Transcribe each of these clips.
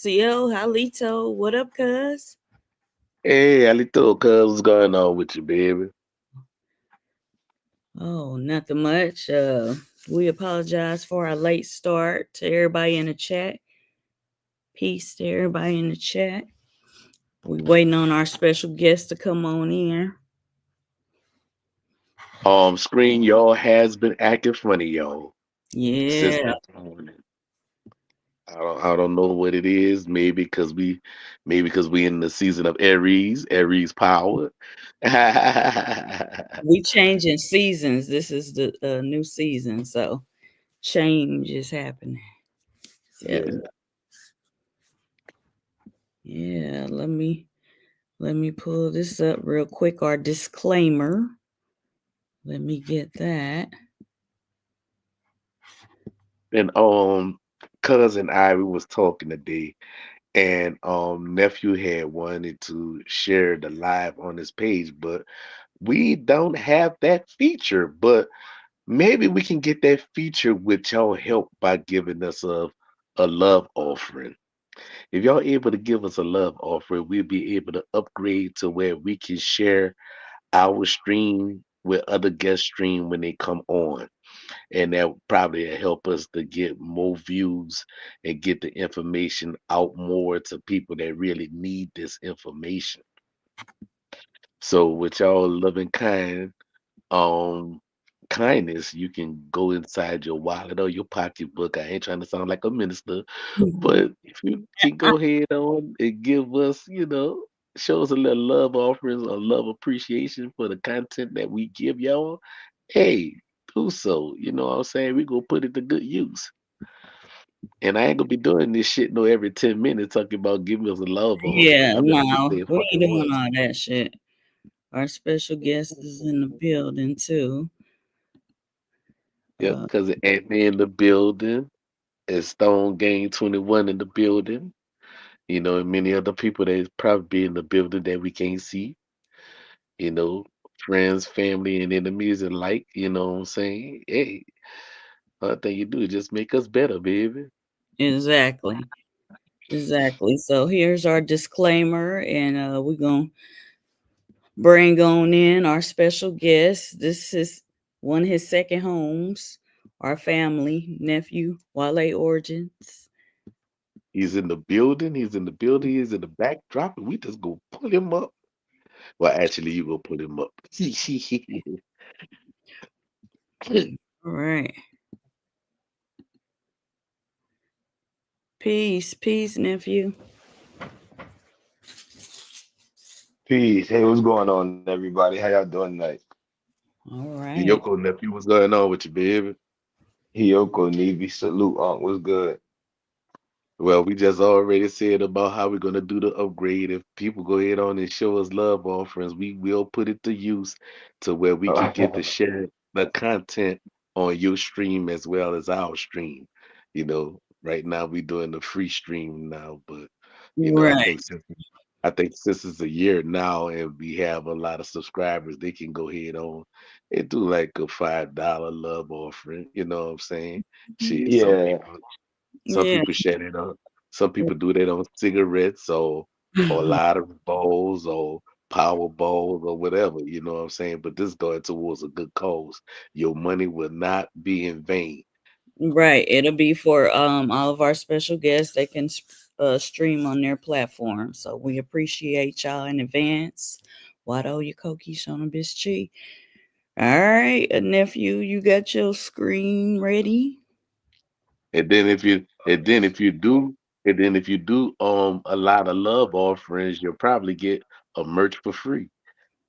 CL, Halito, what up, cuz? Hey, Alito, cuz, what's going on with you, baby? Oh, nothing much. We apologize for our late start to everybody in the chat. Peace to everybody in the chat. We waiting on our special guest to come on in. Screen y'all has been acting funny, y'all, since Yeah, this morning. I don't know what it is. Maybe because we in the season of Aries power. Yeah, we changing seasons. This is the new season, so change is happening. Yeah, yeah. Let me pull this up real quick. Our disclaimer. Let me get that. and cousin Ivy was talking today, and nephew had wanted to share the live on his page, but we don't have that feature. But maybe we can get that feature with y'all help by giving us a love offering. If y'all able to give us a love offering, we'll be able to upgrade to where we can share our stream with other guest stream when they come on. And that probably help us to get more views and get the information out more to people that really need this information. So with y'all loving um kindness, you can go inside your wallet or your pocketbook. I ain't trying to sound like a minister, but if you can go ahead on and give us, show us a little love offerings or love appreciation for the content that we give y'all, hey, do so. You know what I'm saying? We gonna put it to good use. And I ain't gonna be doing this shit no every 10 minutes talking about giving us a love offering. Yeah, I'm gonna just no, say we fucking ain't doing once. all that shit. Our special guest is in the building too. Yep, Uh, because Ant-Man in the building. And Stone Gang 21 in the building, and many other people that probably be in the building that we can't see, you know, friends, family, and enemies alike, you know what I'm saying? Hey, all thing you do is just make us better, baby. exactly, exactly. So here's our disclaimer, and we're gonna bring on in our special guest. This is one of his second homes. Our family nephew, Wale Origins. He's in the building, he's in the building, he's in the backdrop, and we just go pull him up. Well, actually, you go pull him up. All right, peace, peace, nephew. Peace. Hey, what's going on, everybody? How y'all doing tonight? All right. Yoko nephew, what's going on with you, baby? Hiyoko, Nevi, salute, what's good? Well, we just already said about how we're gonna do the upgrade. If people go ahead on and show us love offerings, we will put it to use to where we can get to share the content on your stream as well as our stream. Right now we doing the free stream now, but I Right. think since it's a year now and we have a lot of subscribers, they can go ahead on and do like a $5 love offering. You know what I'm saying? Shit, some Yeah. people some Yeah. people share it on. Some people do that on cigarettes or lottery bowls or power bowls or whatever. You know what I'm saying? But this going towards a good cause. Your money will not be in vain. Right. It'll be for all of our special guests. They can stream on their platform. So we appreciate y'all in advance. Wado Yakoki Shona Bischi. All right, nephew, you got your screen ready? And then if you do a lot of love offerings, you'll probably get a merch for free.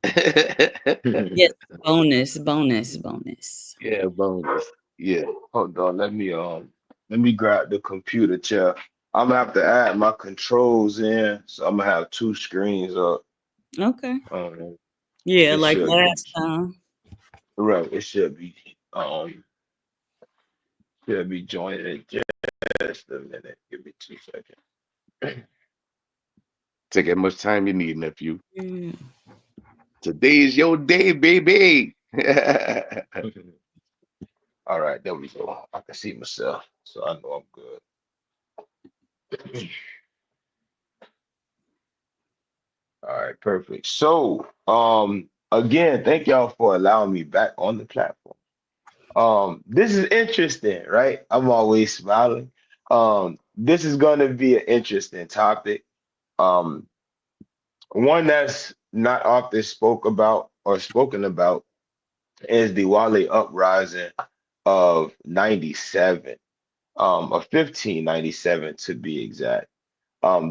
Yes. Bonus, bonus, bonus. Yeah, bonus. Yeah. Hold on, let me grab the computer chair. I'm gonna have to add my controls in, so I'm gonna have two screens up. Okay. Um, Yeah, it like should be last time. right. It should be joined in just a minute. Give me 2 seconds. Take as much time you need, nephew. Yeah. Today is your day, baby. All right, there we go. I can see myself, so I know I'm good. All right, perfect. So, again, thank y'all for allowing me back on the platform. This is interesting, right? I'm always smiling. This is going to be an interesting topic. Um, one that's not often spoke about or spoken about is the Wale uprising of 97, of 1597 to be exact.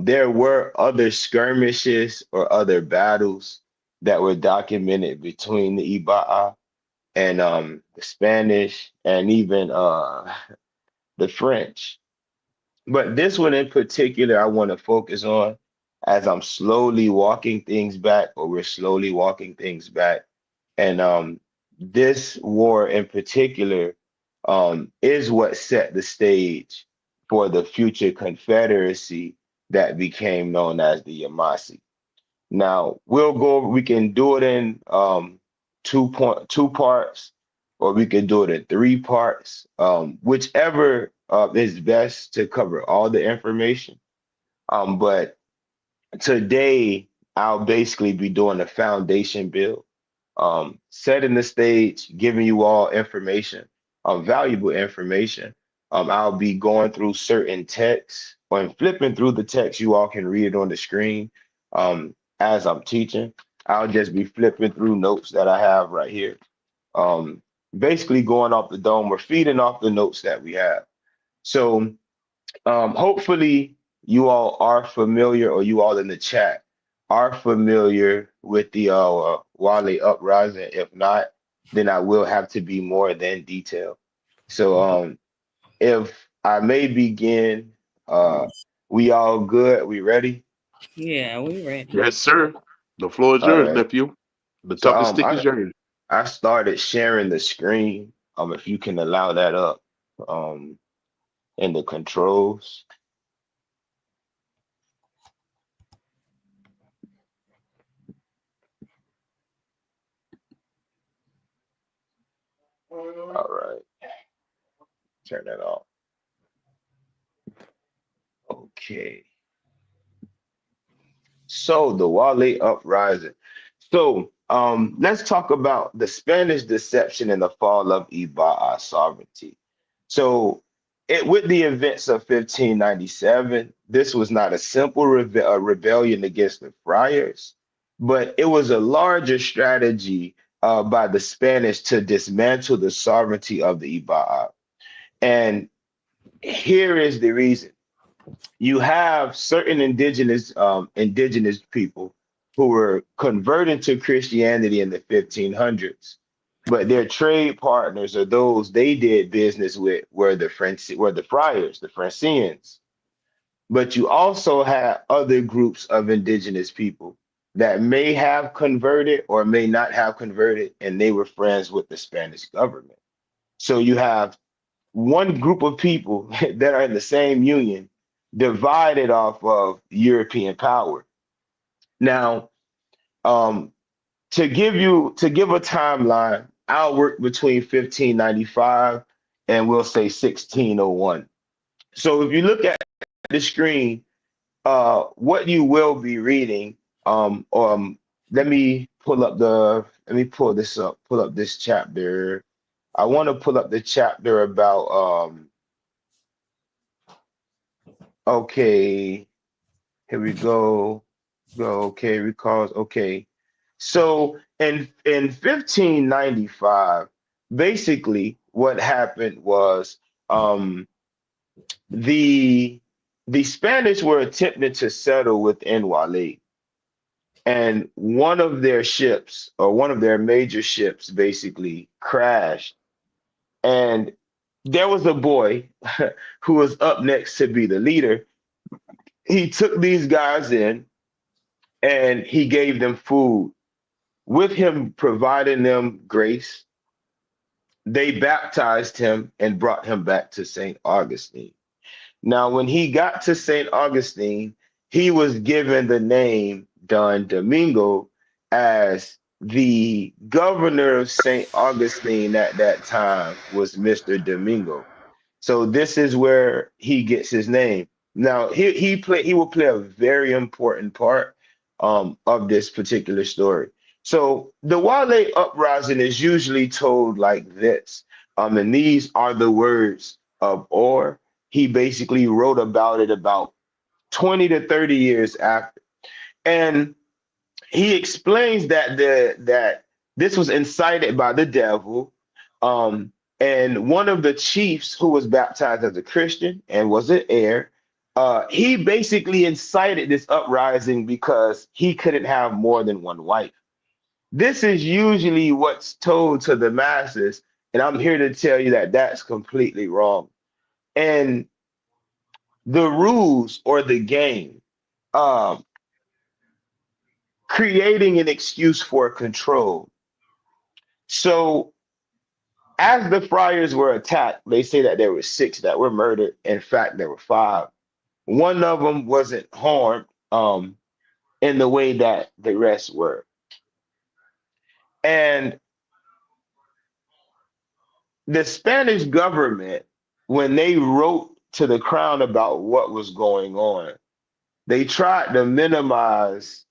There were other skirmishes or other battles that were documented between the Iba'a and the Spanish and even the French. But this one in particular, I want to focus on as I'm slowly walking things back, or we're slowly walking things back. And this war in particular is what set the stage for the future confederacy that became known as the Yvmvse. Now we can do it in two parts, or we can do it in three parts, whichever is best to cover all the information. But today I'll basically be doing a foundation build, setting the stage, giving you all information, valuable information. I'll be going through certain texts or flipping through the text. You all can read it on the screen as I'm teaching. I'll just be flipping through notes that I have right here. Um, Basically going off the dome or feeding off the notes that we have. So hopefully you all are familiar, or you all in the chat are familiar with the Wale uprising. If not, then I will have to be more than detailed. So if I may begin, we all good? We ready? Yeah, we ready. Yes, sir. The floor is All yours, right. nephew. The So talking stick is yours. I started sharing the screen. If you can allow that up um in the controls. All right, turn that off. Okay. So the Wale uprising. So let's talk about the Spanish deception and the fall of Iba'a sovereignty. So with the events of 1597, this was not a simple rebellion against the friars, but it was a larger strategy by the Spanish to dismantle the sovereignty of the Iba'a. And here is the reason. You have certain indigenous people who were converted to Christianity in the 1500s, but their trade partners, or those they did business with, were the friars, the Franciscans. But you also have other groups of indigenous people that may have converted or may not have converted, and they were friends with the Spanish government. So you have one group of people that are in the same union divided off of European power. Now, um, to give a timeline, I'll work between 1595 and we'll say 1601. So if you look at the screen, what you will be reading, let me pull this up, pull up this chapter. I want to pull up the chapter about okay, here we go. Okay, recalls. Okay. So in 1595, basically what happened was the the Spanish were attempting to settle within Wale, and one of their ships, or one of their major ships, basically crashed. And there was a boy who was up next to be the leader. He took these guys in and he gave them food. With him providing them grace, they baptized him and brought him back to St. Augustine. Now, when he got to St. Augustine, he was given the name Don Domingo, as the governor of St. Augustine at that time was Mr. Domingo. So this is where he gets his name. Now he will play a very important part of this particular story. So the Wale uprising is usually told like this. And these are the words of Orr. He basically wrote about it about 20 to 30 years after. And he explains that this was incited by the devil. Um, and one of the chiefs who was baptized as a Christian and was an heir, he basically incited this uprising because he couldn't have more than one wife. This is usually what's told to the masses, and I'm here to tell you that that's completely wrong. And the rules or the game, um, creating an excuse for control. So as the friars were attacked, they say that there were six that were murdered. In fact, there were five. One of them wasn't harmed in the way that the rest were. And the Spanish government, when they wrote to the crown about what was going on, they tried to minimize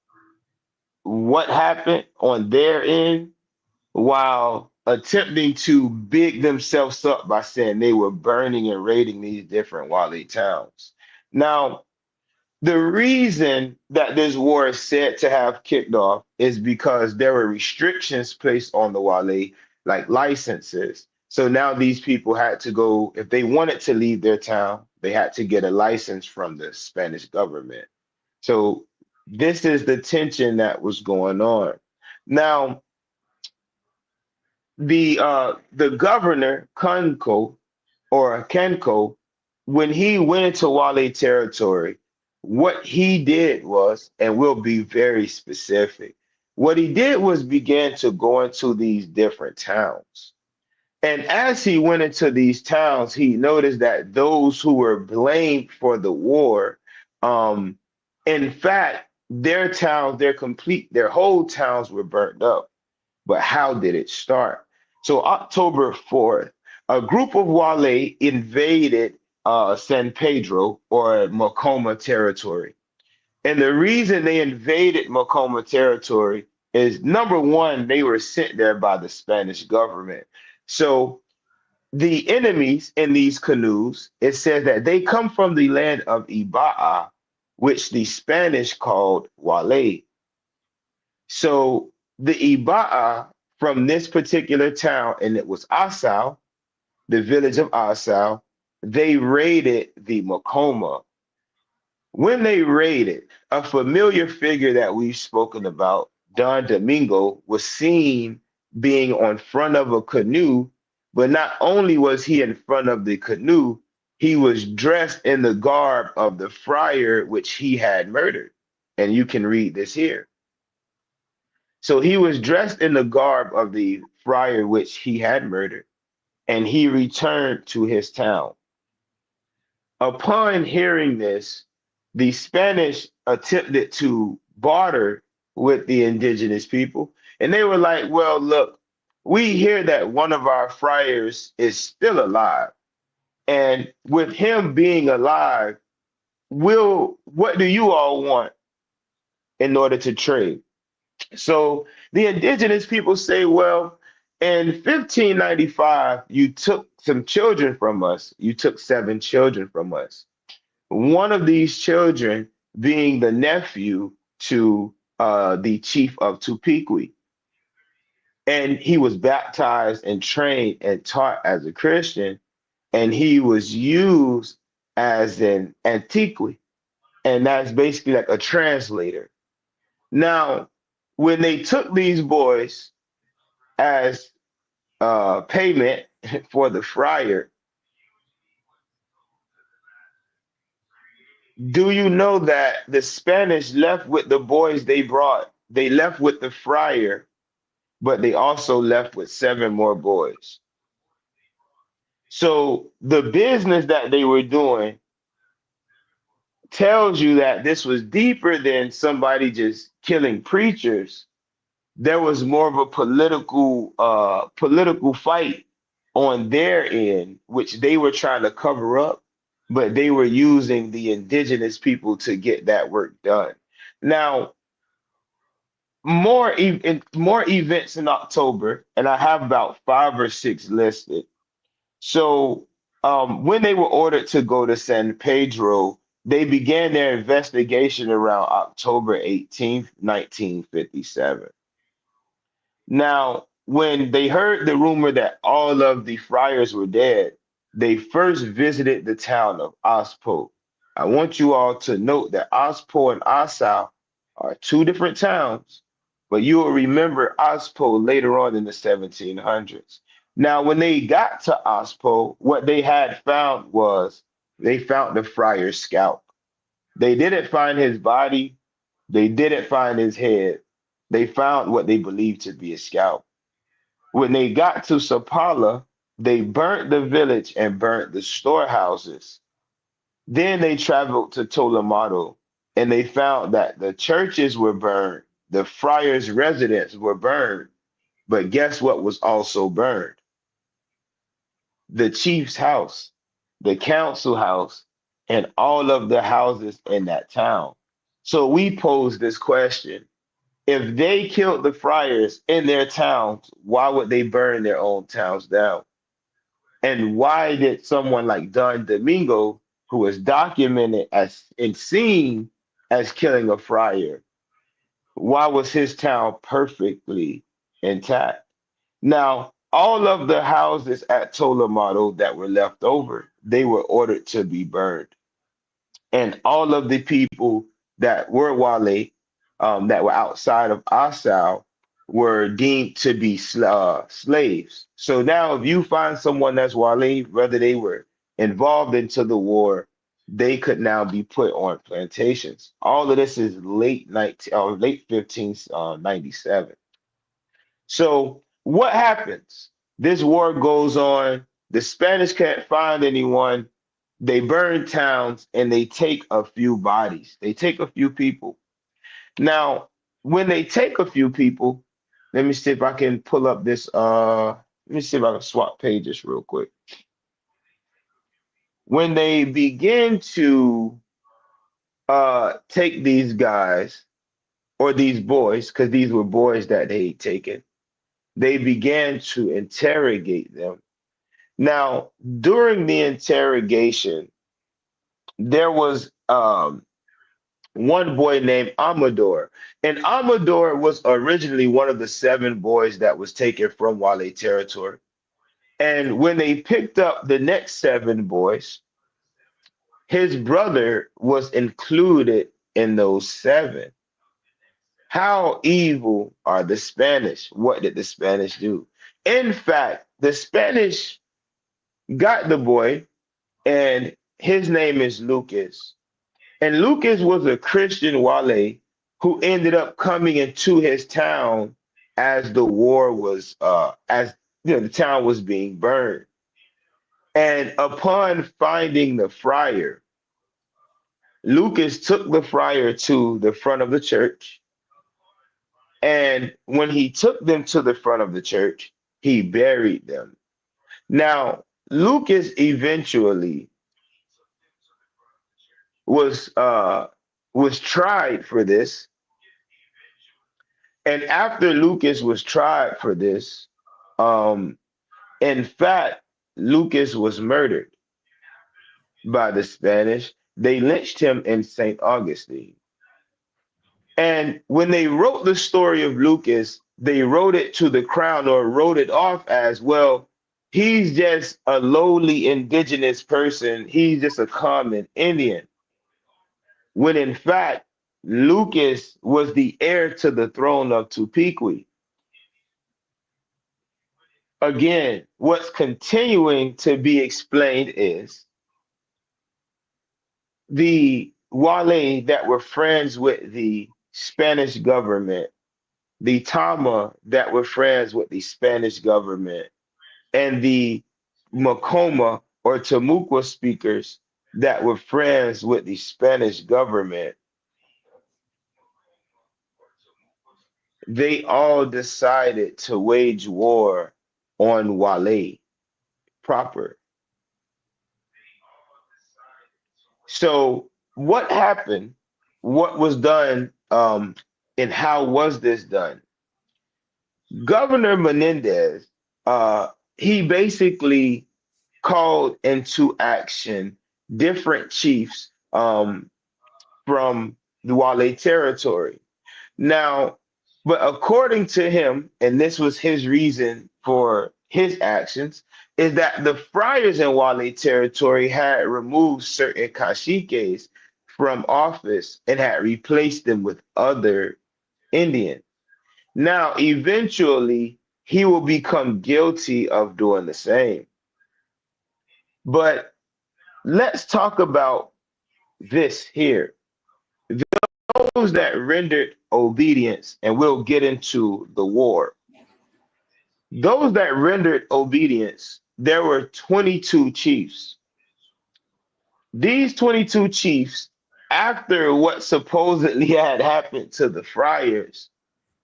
what happened on their end while attempting to big themselves up by saying they were burning and raiding these different Wale towns. Now, the reason that this war is said to have kicked off is because there were restrictions placed on the Wale, like licenses. So now these people had to go, if they wanted to leave their town, they had to get a license from the Spanish government. So this is the tension that was going on. Now, the governor, Kanko, or Kenko, when he went into Wale territory, what he did was, and we'll be very specific, what he did was began to go into these different towns. And as he went into these towns, he noticed that those who were blamed for the war, um, in fact, their towns, their whole towns were burnt up. But how did it start? So October 4th, a group of Wale invaded San Pedro or Macoma territory. And the reason they invaded Macoma territory is number one, they were sent there by the Spanish government. So the enemies in these canoes, it says that they come from the land of Iba'a, which the Spanish called Wale. So the Iba'a from this particular town, and it was Asau, the village of Asau, they raided the Makoma. When they raided, a familiar figure that we've spoken about, Don Domingo, was seen being on front of a canoe, but not only was he in front of the canoe, he was dressed in the garb of the friar which he had murdered. And you can read this here. So he was dressed in the garb of the friar which he had murdered, and he returned to his town. Upon hearing this, the Spanish attempted to barter with the indigenous people, and they were like, well, look, we hear that one of our friars is still alive. And with him being alive, what do you all want in order to trade? So the indigenous people say, well, in 1595, you took some children from us. You took 7 children from us. One of these children being the nephew to the chief of Tupiqui. And he was baptized and trained and taught as a Christian, and he was used as an antiqui. And that's basically like a translator. Now, when they took these boys as payment for the friar, do you know that the Spanish left with the boys they brought? They left with the friar, but they also left with 7 more boys. So the business that they were doing tells you that this was deeper than somebody just killing preachers. There was more of a political fight on their end, which they were trying to cover up, but they were using the indigenous people to get that work done. Now, more events in October, and I have about 5 or 6 listed. So when they were ordered to go to San Pedro, they began their investigation around October 18th, 1957. Now, when they heard the rumor that all of the friars were dead, they first visited the town of Ospo. I want you all to note that Ospo and Osao are two different towns, but you will remember Ospo later on in the 1700s. Now, when they got to Ospo, what they had found was they found the friar's scalp. They didn't find his body, they didn't find his head. They found what they believed to be a scalp. When they got to Sapala, they burnt the village and burnt the storehouses. Then they traveled to Tolomado and they found that the churches were burned, the friars' residence were burned, but guess what was also burned? The chief's house, the council house, and all of the houses in that town. So we pose this question. If they killed the friars in their towns, why would they burn their own towns down? And why did someone like Don Domingo, who was documented as and seen as killing a friar, why was his town perfectly intact? Now, all of the houses at Tolomado that were left over, they were ordered to be burned. And all of the people that were Wale, that were outside of Asau, were deemed to be slaves. So now, if you find someone that's Wale, whether they were involved into the war, they could now be put on plantations. All of this is late 1597. So what happens? This war goes on. The Spanish can't find anyone. They burn towns and they take a few bodies. They take a few people. Now, when they take a few people, let me see if I can pull up this. Let me see if I can swap pages real quick. When they begin to take these guys or these boys, because these were boys that they had taken, they began to interrogate them. Now, during the interrogation, there was one boy named Amador. And Amador was originally one of the 7 boys that was taken from Wale territory. And when they picked up the next 7 boys, his brother was included in those 7. How evil are the Spanish? What did the Spanish do? In fact, the Spanish got the boy, and his name is Lucas. And Lucas was a Christian Wale who ended up coming into his town as the war was as you know the town was being burned. And upon finding the friar, Lucas took the friar to the front of the church. And when he took them to the front of the church, he buried them. Now, Lucas eventually was uh was tried for this. And after Lucas was tried for this, um, in fact, Lucas was murdered by the Spanish. They lynched him in St. Augustine. And when they wrote the story of Lucas, they wrote it to the crown or wrote it off as, well, he's just a lowly indigenous person. He's just a common Indian. When in fact, Lucas was the heir to the throne of Tupiqui. Again, what's continuing to be explained is the Wale that were friends with the Spanish government, the Tama that were friends with the Spanish government, and the Makoma or Timucua speakers that were friends with the Spanish government, they all decided to wage war on Wale proper. So what happened? What was done And how was this done? Governor Menendez, he basically called into action different chiefs from the Guale territory. Now, but according to him, and this was his reason for his actions, is that the friars in Guale territory had removed certain caciques from office and had replaced them with other Indians. Now, eventually, he will become guilty of doing the same. But let's talk about this here. Those that rendered obedience, and we'll get into the war. Those that rendered obedience, there were 22 chiefs. These 22 chiefs, after what supposedly had happened to the friars,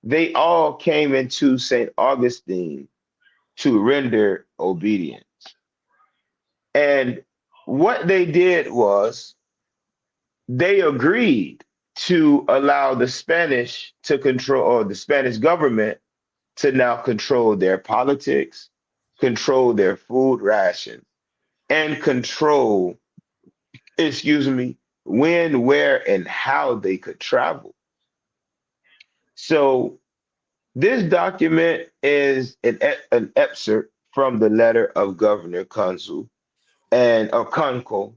they all came into St. Augustine to render obedience. And what they did was they agreed to allow the Spanish to control, or the Spanish government to now control their politics, control their food ration, and control, when, where, and how they could travel. So this document is an excerpt from the letter of Governor Kanzu and Okonkwo,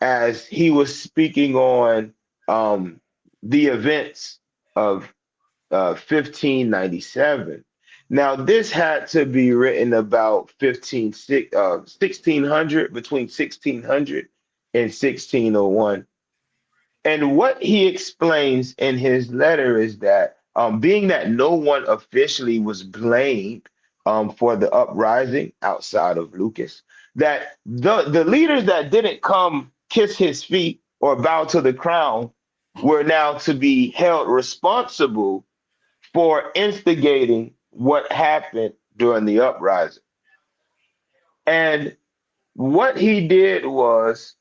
as he was speaking on the events of 1597. Now, this had to be written about 1600, between 1600 and 1601. And what he explains in his letter is that, being that no one officially was blamed for the uprising outside of Lucas, that the leaders that didn't come kiss his feet or bow to the crown were now to be held responsible for instigating what happened during the uprising. And what he did was,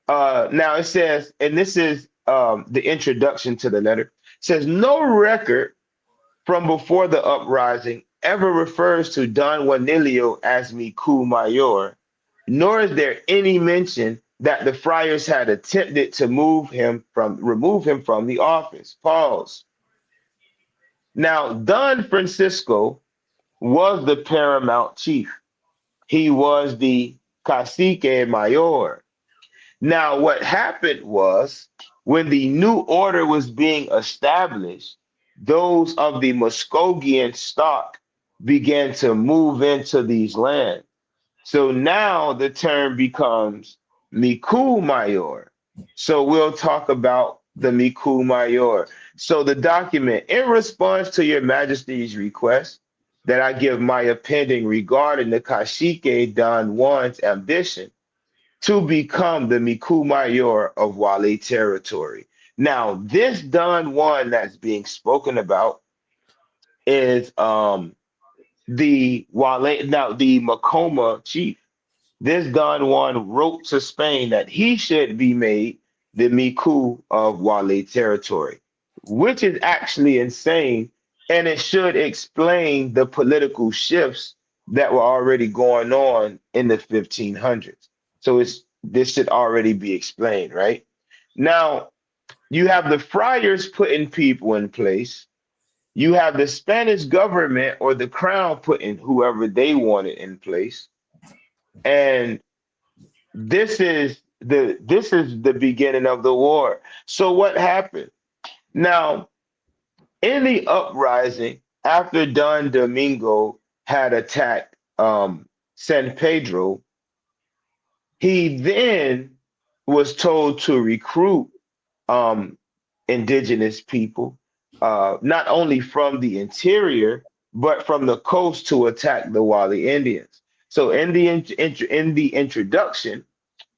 now it says, and this is the introduction to the letter, it says, no record from before the uprising ever refers to Don Juanillo as Miku Mayor, nor is there any mention that the friars had attempted to remove him from the office. Pause. Now, Don Francisco was the paramount chief. He was the cacique mayor. Now, what happened was, when the new order was being established, those of the Muskogean stock began to move into these lands. So now the term becomes Miku Mayor. So we'll talk about the Miku Mayor. So the document, in response to your majesty's request that I give my opinion regarding the Cacique Don Juan's ambition to become the Miku Mayor of Guale territory. Now, this Don Juan that's being spoken about is the Macoma chief. This Don Juan wrote to Spain that he should be made the Miku of Guale territory, which is actually insane, and it should explain the political shifts that were already going on in the 1500s. So this should already be explained, right? Now, you have the friars putting people in place. You have the Spanish government or the crown putting whoever they wanted in place. And this is the beginning of the war. So what happened? Now, in the uprising, after Don Domingo had attacked San Pedro, he then was told to recruit indigenous people, not only from the interior, but from the coast to attack the Wali Indians. So in the introduction,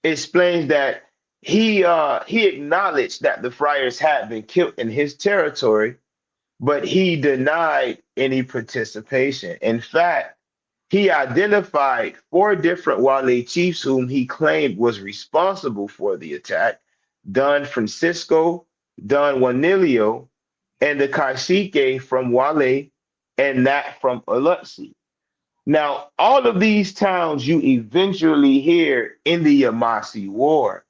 it explains that he acknowledged that the friars had been killed in his territory, but he denied any participation. In fact, he identified 4 different Wale chiefs whom he claimed was responsible for the attack: Don Francisco, Don Juanillo, and the Kashike from Guale, and that from Unauthorized. Now, all of these towns you eventually hear in the Yvmvse War,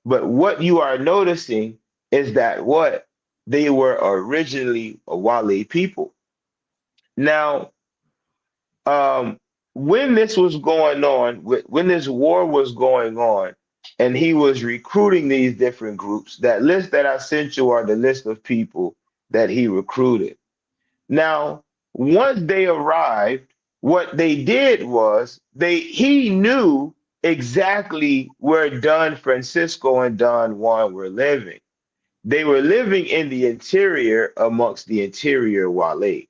but what you are noticing is that what they were originally a Guale people. Now, um, when this was going on, when this war was going on, and he was recruiting these different groups, that list that I sent you are the list of people that he recruited. Now, once they arrived, what they did was he knew exactly where Don Francisco and Don Juan were living. They were living in the interior amongst the interior Guale.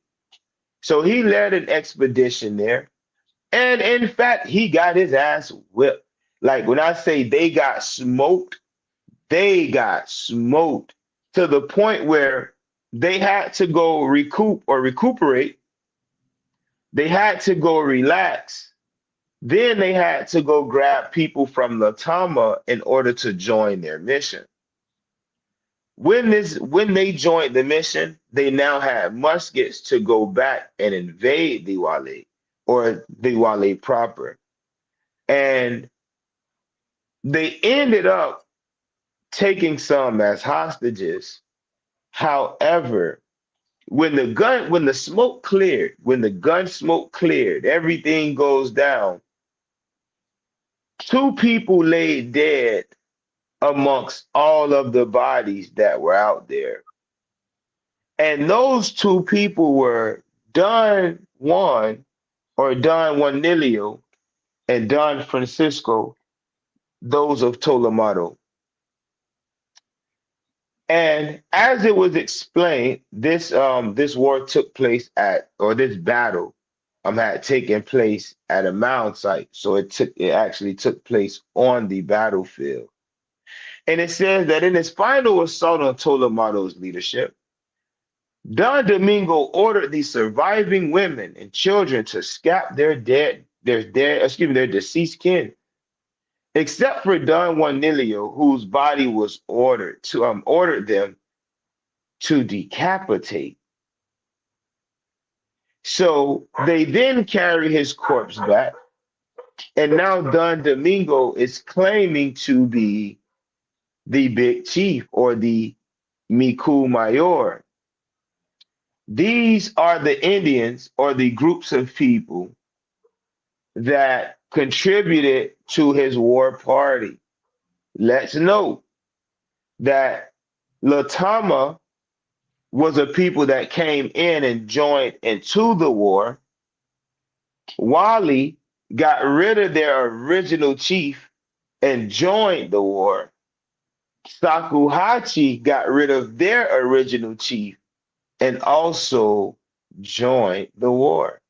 So he led an expedition there. And in fact, he got his ass whipped. Like when I say they got smoked to the point where they had to go recuperate. They had to go relax. Then they had to go grab people from Latama in order to join their mission. When they joined the mission, they now had muskets to go back and invade the Guale or the Guale proper. And they ended up taking some as hostages. However, when the smoke cleared, when the gun smoke cleared, everything goes down. Two people lay dead amongst all of the bodies that were out there. And those two people were Don Juan or Don Juanilio and Don Francisco, those of Tolomato. And as it was explained, this war took place this battle had taken place at a mound site. So it actually took place on the battlefield. And it says that in his final assault on Tolomato's leadership, Don Domingo ordered the surviving women and children to scalp their deceased kin, except for Don Juanilio, whose body was ordered them to decapitate. So they then carry his corpse back, and now Don Domingo is claiming to be the big chief or the Miku Mayor. These are the Indians or the groups of people that contributed to his war party. Let's note that Latama was a people that came in and joined into the war. Wali got rid of their original chief and joined the war. Sakuhachi got rid of their original chief and also joined the war.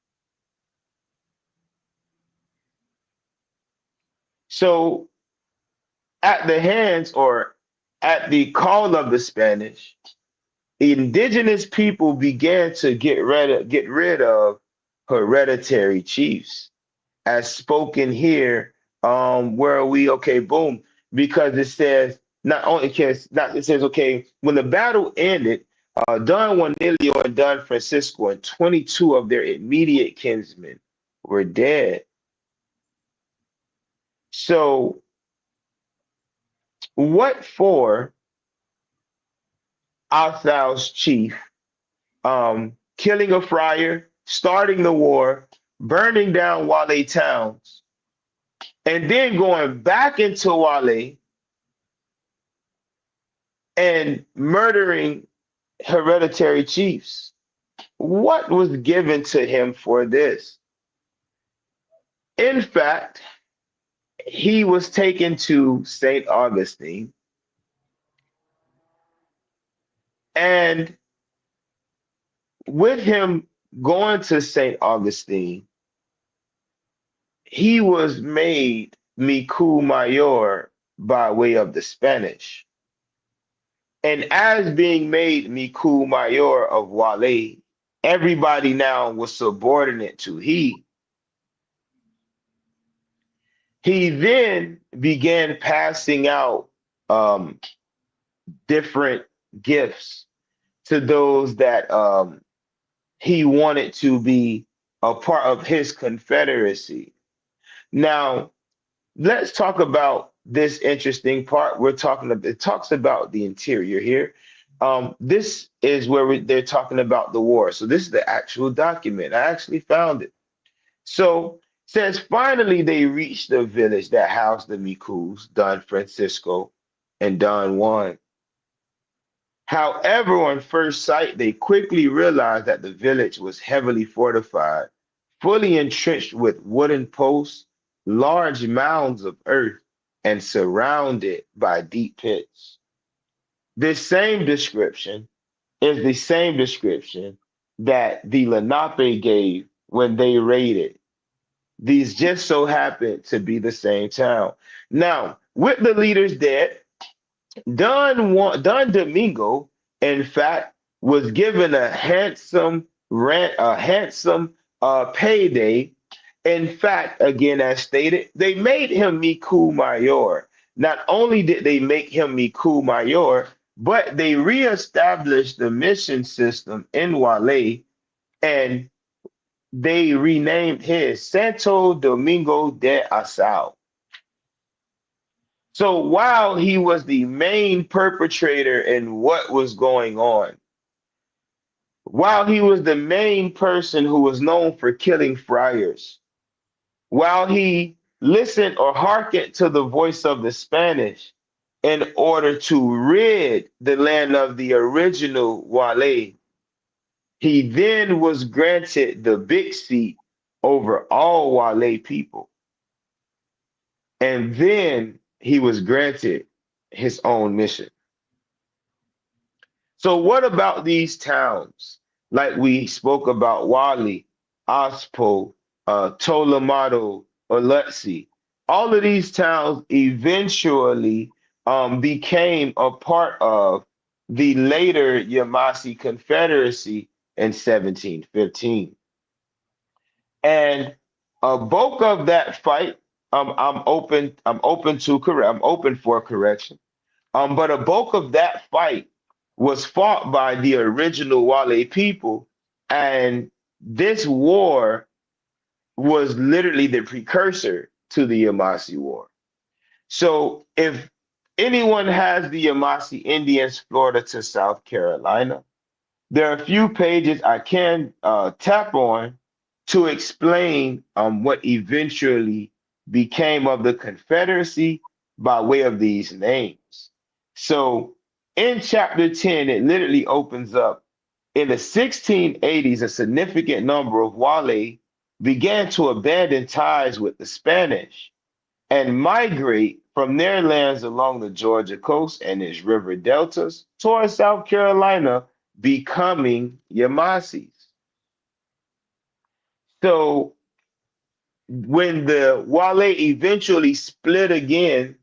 So at the hands or at the call of the Spanish, indigenous people began to get rid of hereditary chiefs, as spoken here. Where are we? Okay, boom. Because it says it says okay, when the battle ended, Don Juanilio and Don Francisco and 22 of their immediate kinsmen were dead. So, what for Athau's chief killing a friar, starting the war, burning down Guale towns, and then going back into Guale and murdering hereditary chiefs? What was given to him for this? In fact, he was taken to St. Augustine, and with him going to St. Augustine, he was made Miku Mayor by way of the Spanish. And as being made Miku Mayor of Guale, everybody now was subordinate to he. He then began passing out different gifts to those that he wanted to be a part of his confederacy. Now, let's talk about this interesting part. We're talking about, it talks about the interior here. This is where they're talking about the war. So this is the actual document. I actually found it. So it says finally they reached the village that housed the Mikus, Don Francisco and Don Juan. However, on first sight, they quickly realized that the village was heavily fortified, fully entrenched with wooden posts, large mounds of earth, and surrounded by deep pits. This same description is the same description that the Lenape gave when they raided. These just so happen to be the same town. Now, with the leaders dead, Don Domingo, in fact, was given a handsome rent, a handsome payday. In fact, again, as stated, they made him Miku Mayor. Not only did they make him Miku Mayor, but they reestablished the mission system in Wale, and they renamed his Santo Domingo de Asao. So while he was the main perpetrator in what was going on, while he was the main person who was known for killing friars, while he listened or hearkened to the voice of the Spanish in order to rid the land of the original Wale, he then was granted the big seat over all Wale people. And then he was granted his own mission. So what about these towns? Like we spoke about Wali, Ospo, Tolamato, Olutsi. All of these towns eventually became a part of the later Yvmvse Confederacy in 1715. And a bulk of that fight, I'm open for correction. But a bulk of that fight was fought by the original Wale people, and this war was literally the precursor to the Yvmvse War. So if anyone has the Yvmvse Indians, Florida to South Carolina, there are a few pages I can tap on to explain what eventually became of the Confederacy by way of these names. So in chapter 10, it literally opens up. In the 1680s, a significant number of Wale began to abandon ties with the Spanish and migrate from their lands along the Georgia coast and its river deltas towards South Carolina, becoming Yvmvses. So when the Wale eventually split again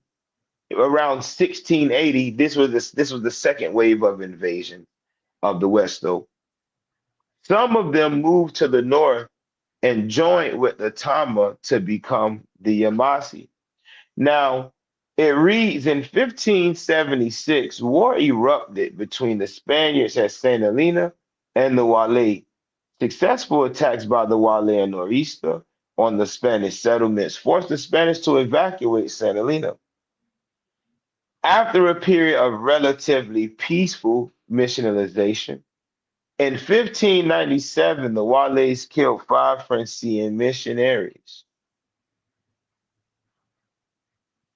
around 1680, this was the second wave of invasion of the West, though. Some of them moved to the north and joined with the Tama to become the Yvmvse. Now, it reads in 1576, war erupted between the Spaniards at St. Helena and the Wale. Successful attacks by the Wale and Norista on the Spanish settlements forced the Spanish to evacuate St. Helena. After a period of relatively peaceful missionalization, in 1597, the Wales killed 5 Franciscan missionaries.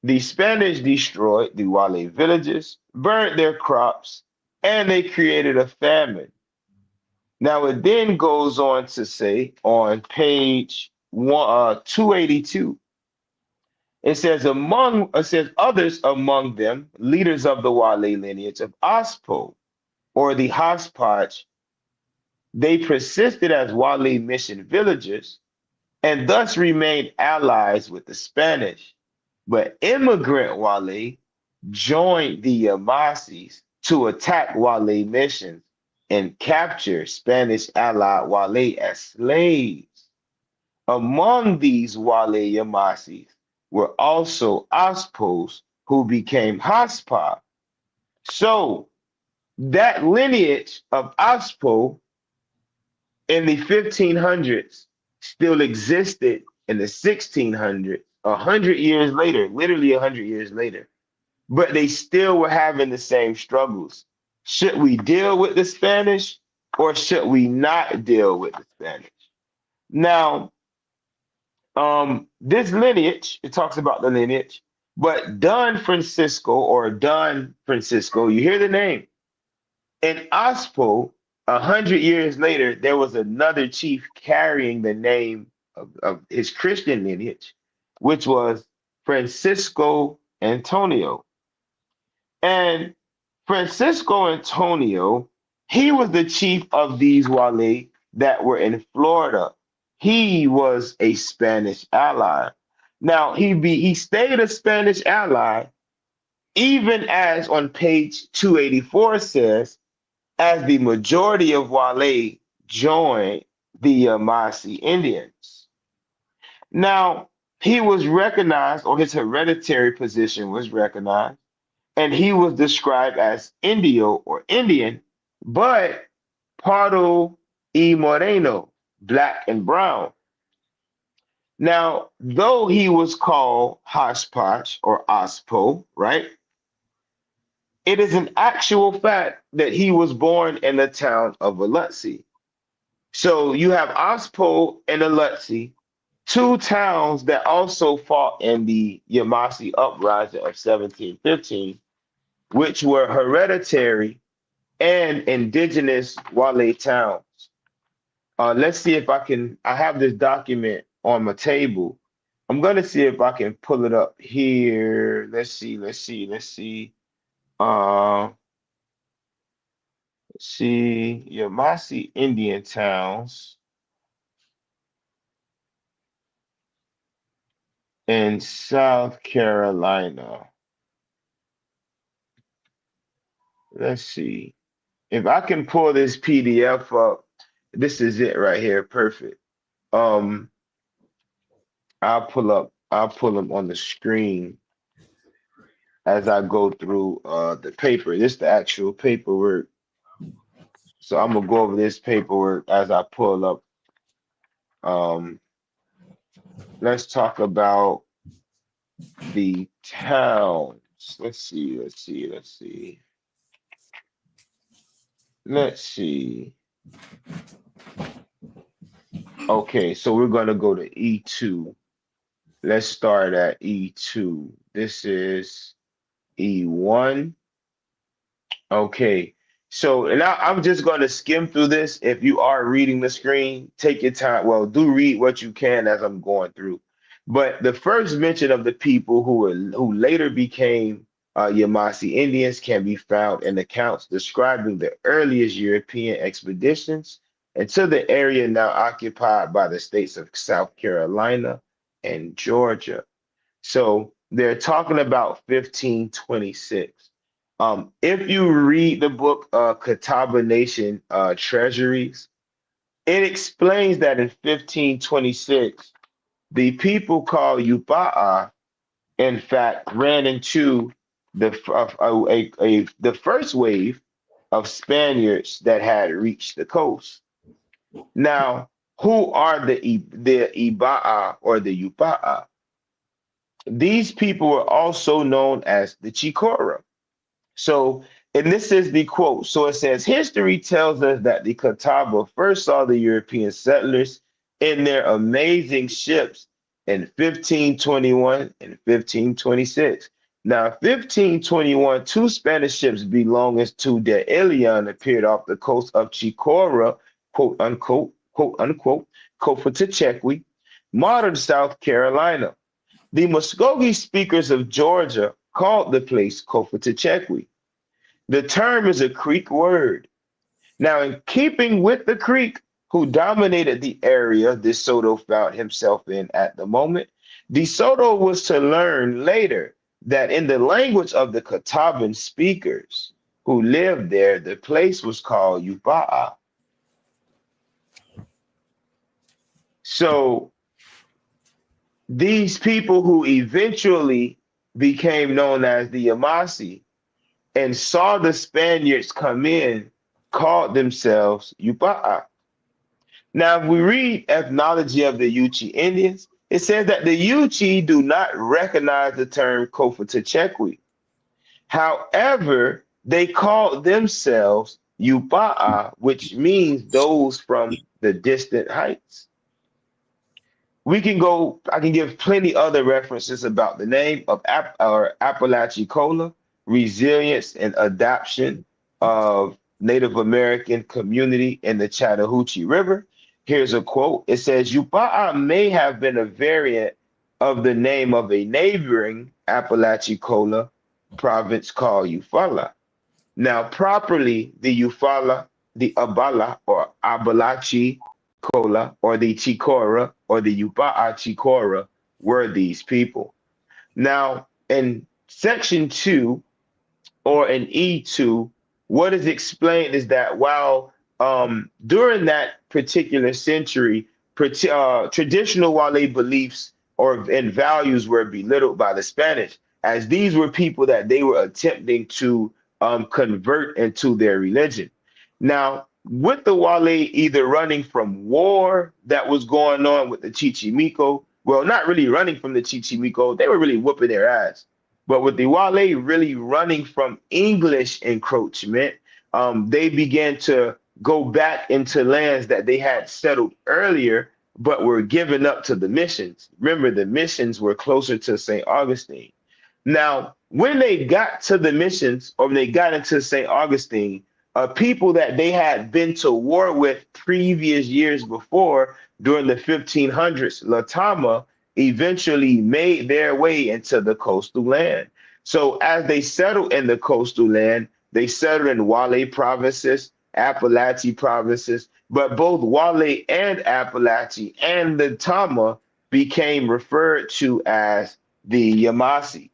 The Spanish destroyed the Wale villages, burned their crops, and they created a famine. Now it then goes on to say on page 282, it says others among them, leaders of the Wale lineage of Ospo or the Hospodge, they persisted as Wale mission villagers and thus remained allies with the Spanish. But immigrant Wale joined the Yvmvses to attack Wale missions and capture Spanish allied Wale as slaves. Among these Wale Yvmvses were also Ospos who became Haspa. So That lineage of Aspo in the 1500s still existed in the 1600s, 100 years later, literally 100 years later. But they still were having the same struggles. Should we deal with the Spanish or should we not deal with the Spanish? Now, this lineage, it talks about the lineage, but Don Francisco or Don Francisco, you hear the name. In Ospo, 100 years later, there was another chief carrying the name of his Christian lineage, which was Francisco Antonio. And Francisco Antonio, he was the chief of these Wale that were in Florida. He was a Spanish ally. Now he stayed a Spanish ally, even as on page 284 says, as the majority of Wale joined the Yvmvse Indians. Now, he was recognized, or his hereditary position was recognized, and he was described as Indio or Indian, but Pardo y Moreno, black and brown. Now, though he was called Hoshposh or Ospo, right? It is an actual fact that he was born in the town of Alutsi. So you have Ospo and Alutsi, two towns that also fought in the Yvmvse uprising of 1715, which were hereditary and indigenous Wale towns. Let's see if I have this document on my table. I'm gonna see if I can pull it up here. Let's see. Uh, let's see, Yvmvse Indian towns in South Carolina. Let's see. If I can pull this PDF up, this is it right here. Perfect. Um, I'll pull them on the screen as I go through the paper. This is the actual paperwork. So I'm gonna go over this paperwork as I pull up. Um, let's talk about the towns. Let's see. Okay, so we're gonna go to E2. Let's start at E2. This is E1. Okay, so and I'm just going to skim through this. If you are reading the screen, take your time. Well, do read what you can as I'm going through. But the first mention of the people who later became Yvmvse Indians can be found in accounts describing the earliest European expeditions into the area now occupied by the states of South Carolina and Georgia. So they're talking about 1526. If you read the book Catawba Nation Treasuries, it explains that in 1526, the people called Yupa'a, in fact, ran into the first wave of Spaniards that had reached the coast. Now, who are the Iba'a or the Yupa'a? These people were also known as the Chicora. So, and this is the quote. So it says, history tells us that the Catawba first saw the European settlers in their amazing ships in 1521 and 1526. Now, 1521, two Spanish ships belonging to the Ilion appeared off the coast of Chicora, quote unquote, Cofatechequi, modern South Carolina. The Muskogee speakers of Georgia called the place Cofatechequi. The term is a Creek word. Now, in keeping with the Creek, who dominated the area DeSoto found himself in at the moment, DeSoto was to learn later that in the language of the Catawban speakers who lived there, the place was called Yupa'a. So these people who eventually became known as the Yvmvse and saw the Spaniards come in, called themselves Yupa'a. Now, if we read Ethnology of the Yuchi Indians, it says that the Yuchi do not recognize the term Kofa. However, they called themselves Yupa'a, which means those from the distant heights. I can give plenty other references about the name of Apalachicola, resilience and adaptation of Native American community in the Chattahoochee River. Here's a quote. It says, Yupa'a may have been a variant of the name of a neighboring Apalachicola province called Eufaula. Now, properly, the Eufaula, the Abala or Abalachi Kola or the Chicora or the Yupa'a Chicora were these people. Now, in section 2 or in E2, what is explained is that while during that particular century, traditional Wale beliefs and values were belittled by the Spanish, as these were people that they were attempting to convert into their religion. Now, with the Wale either running from war that was going on with the Chichimiko, well, not really running from the Chichimiko, they were really whooping their ass. But with the Wale really running from English encroachment, they began to go back into lands that they had settled earlier, but were given up to the missions. Remember, the missions were closer to St. Augustine. Now, when they got to the missions, or when they got into St. Augustine, people that they had been to war with previous years before during the 1500s, Latama, eventually made their way into the coastal land. So as they settled in the coastal land, they settled in Wale provinces, Appalachia provinces, but both Wale and Appalachia and the Tama became referred to as the Yvmvse.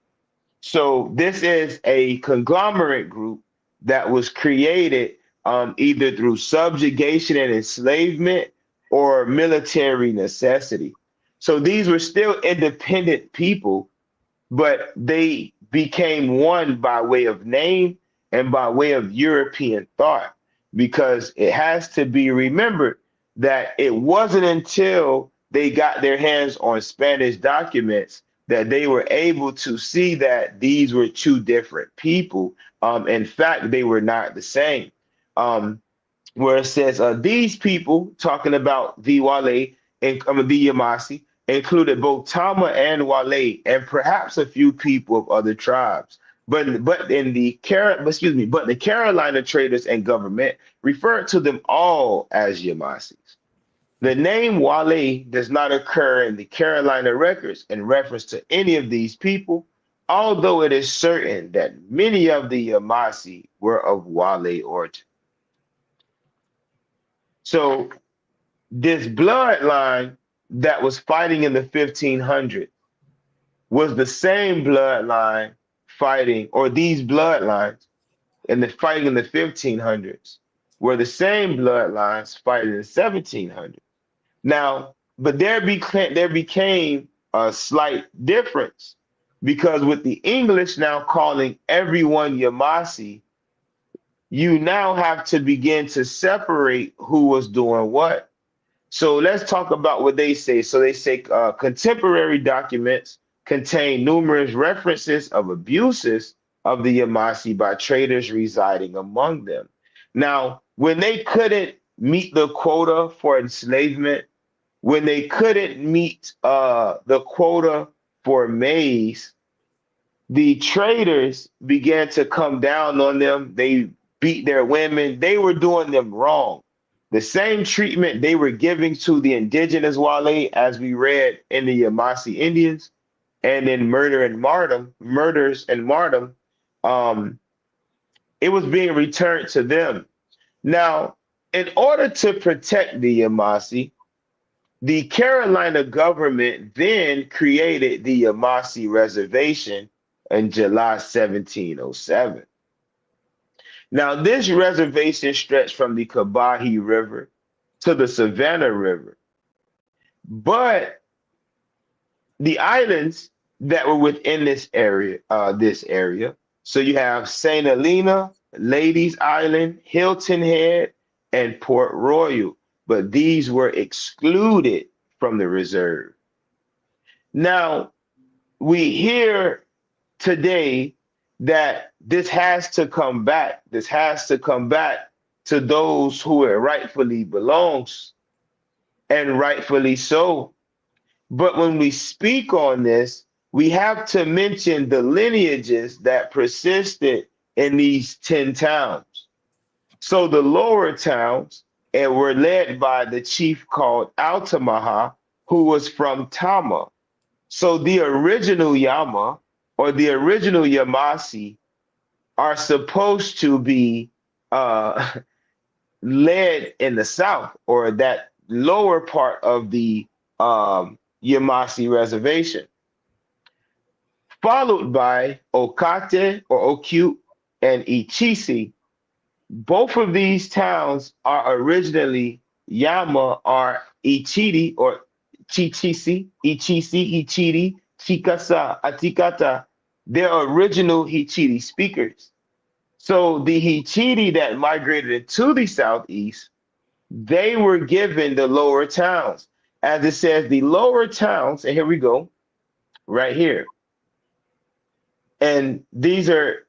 So this is a conglomerate group that was created either through subjugation and enslavement or military necessity. So these were still independent people, but they became one by way of name and by way of European thought, because it has to be remembered that it wasn't until they got their hands on Spanish documents that they were able to see that these were two different people. In fact, they were not the same. Where it says these people, talking about the Wale and the Yvmvse, included both Tama and Wale, and perhaps a few people of other tribes. But the Carolina traders and government referred to them all as Yvmvses. The name Wale does not occur in the Carolina records in reference to any of these people, although it is certain that many of the Yvmvse were of Wale origin. So this bloodline that was fighting in the 1500s was the same bloodline fighting, or these bloodlines in the fighting in the 1500s were the same bloodlines fighting in the 1700s. Now, but there became a slight difference, because with the English now calling everyone Yvmvse, you now have to begin to separate who was doing what. So let's talk about what they say. So they say contemporary documents contain numerous references of abuses of the Yvmvse by traders residing among them. Now, when they couldn't meet the quota for enslavement, when they couldn't meet the quota for maize, the traders began to come down on them. They beat their women. They were doing them wrong. The same treatment they were giving to the indigenous Wale, as we read in the Yvmvse Indians, and in murders and martyrdom, it was being returned to them. Now, in order to protect the Yvmvse, the Carolina government then created the Yvmvse Reservation in July 1707. Now, this reservation stretched from the Kabahi River to the Savannah River. But the islands that were within this area So you have St. Helena, Ladies Island, Hilton Head, and Port Royal, but these were excluded from the reserve. Now, we hear today that this has to come back. This has to come back to those who it rightfully belongs, and rightfully so. But when we speak on this, we have to mention the lineages that persisted in these 10 towns. So the lower towns and were led by the chief called Altamaha, who was from Tama. So the original Yama or the original Yamasi are supposed to be led in the south, or that lower part of the Yamasi reservation, followed by Okate or Oku and Ichisi. Both of these towns are originally Yama or Ichiri or Chichisi, Ichiri, Chikasa, Atikata. They're original Hichiri speakers. So the Hichiri that migrated into the southeast, they were given the lower towns. As it says, the lower towns, and here we go, right here. And these are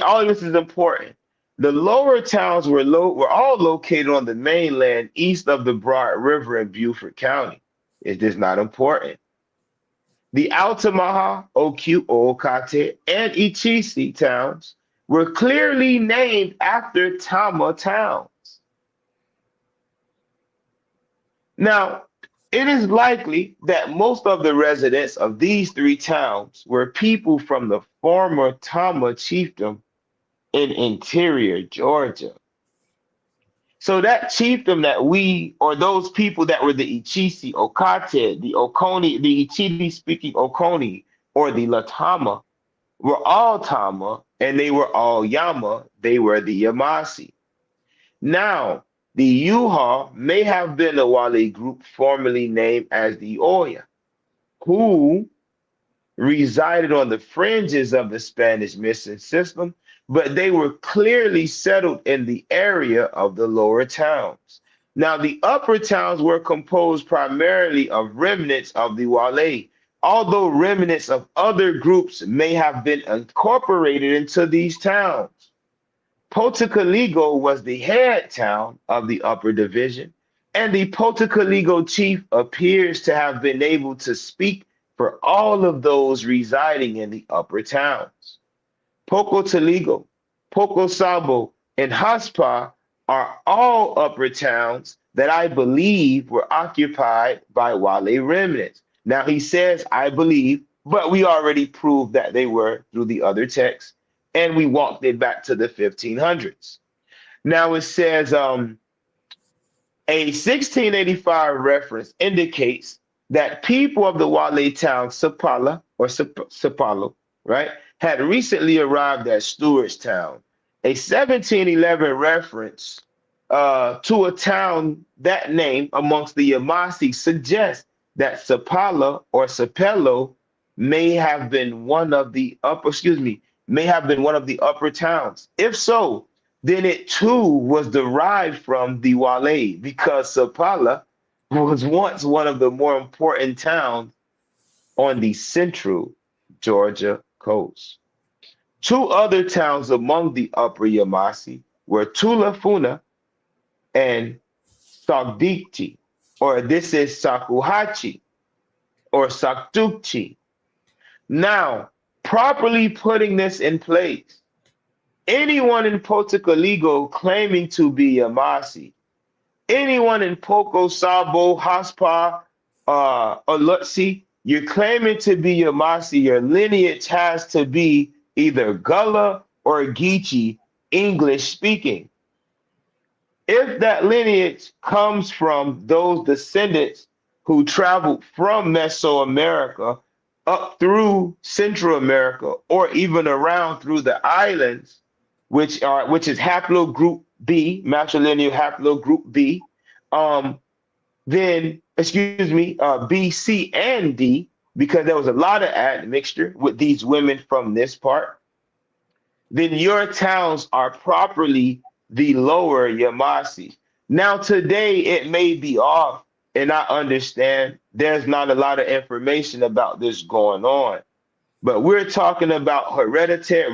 all of this is important. The lower towns were all located on the mainland east of the Broad River in Beaufort County. It is not important. The Altamaha, Oku, Okate, and Ichisi towns were clearly named after Tama towns. Now, it is likely that most of the residents of these three towns were people from the former Tama chiefdom in interior Georgia. So that chiefdom that or those people that were the Ichisi, Okate, the Oconee, the Ichiri speaking Oconee, or the Latama, were all Tama, and they were all Yama. They were the Yamasi. Now, the Yuha may have been a Wale group formerly named as the Oya, who resided on the fringes of the Spanish mission system, but they were clearly settled in the area of the lower towns. Now, the upper towns were composed primarily of remnants of the Wale, although remnants of other groups may have been incorporated into these towns. Potocaligo was the head town of the upper division, and the Potocaligo chief appears to have been able to speak for all of those residing in the upper towns. Pocotaligo, Pocosabo, and Haspa are all upper towns that I believe were occupied by Wale remnants. Now he says, I believe, but we already proved that they were through the other texts, and we walked it back to the 1500s. Now it says, a 1685 reference indicates that people of the Wale town Sapala or Sapalo, right, had recently arrived at Stewartstown. A 1711 reference to a town that name amongst the Yamasi suggests that Sapala or Sapelo may have been one of the upper towns. If so, then it too was derived from the Wale, because Sapala was once one of the more important towns on the central Georgia coast. Two other towns among the upper Yamasi were Tulafuna and Sagdikti, or this is Sakuhachi or Saktukchi. Now, properly putting this in place, anyone in Potocaligo claiming to be Yamasi, anyone in Poco, Sabo, Haspa, Olutsi, you're claiming to be Yamasi, your lineage has to be either Gullah or Geechee, English speaking. If that lineage comes from those descendants who traveled from Mesoamerica up through Central America, or even around through the islands, which is haplogroup B, matrilineal haplogroup B, B, C, and D, because there was a lot of admixture with these women from this part. then your towns are properly the lower Yvmvse. Now, today it may be off, and I understand there's not a lot of information about this going on. But we're talking about hereditary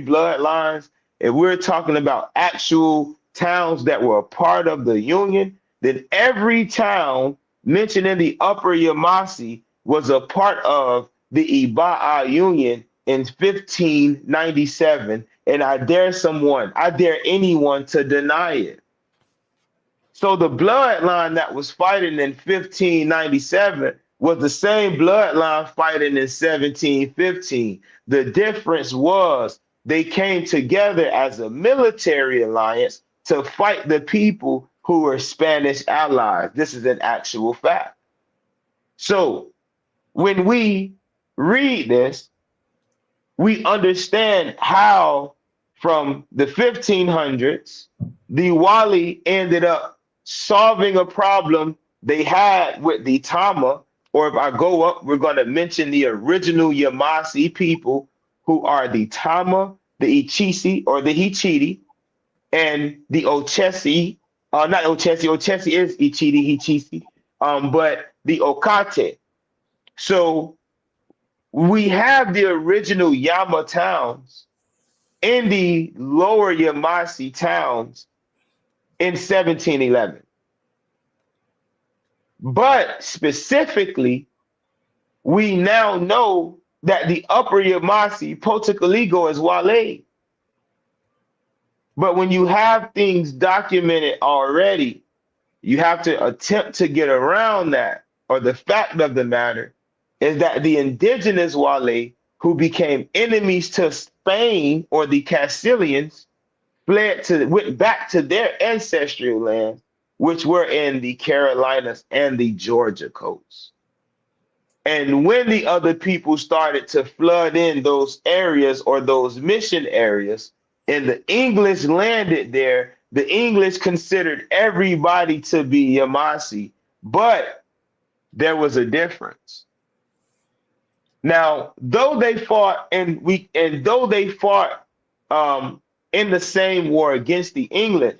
bloodlines, and we're talking about actual towns that were a part of the Union. Then every town mentioned in the Upper Yvmvse was a part of the Iba'a Union in 1597. And I dare anyone to deny it. So the bloodline that was fighting in 1597 was the same bloodline fighting in 1715. The difference was they came together as a military alliance to fight the people who were Spanish allies. This is an actual fact. So when we read this, we understand how from the 1500s, the Wali ended up solving a problem they had with the Tama, or if I go up, we're going to mention the original Yvmvse people who are the Tama, the Ichisi or the Hichiti, and the Ochesi, not Ochesi, Ochesi is Ichiti, Hichisi, but the Okate. So we have the original Yama towns in the lower Yvmvse towns in 1711. But specifically, we now know that the upper Yvmvse, Potokaligo, is Wale. But when you have things documented already, you have to attempt to get around that, or the fact of the matter is that the indigenous Wale, who became enemies to Spain or the Castilians, went back to their ancestral lands, which were in the Carolinas and the Georgia coast. And when the other people started to flood in those areas or those mission areas, and the English landed there, the English considered everybody to be Yvmvse, but there was a difference. Now, though they fought in the same war against the English,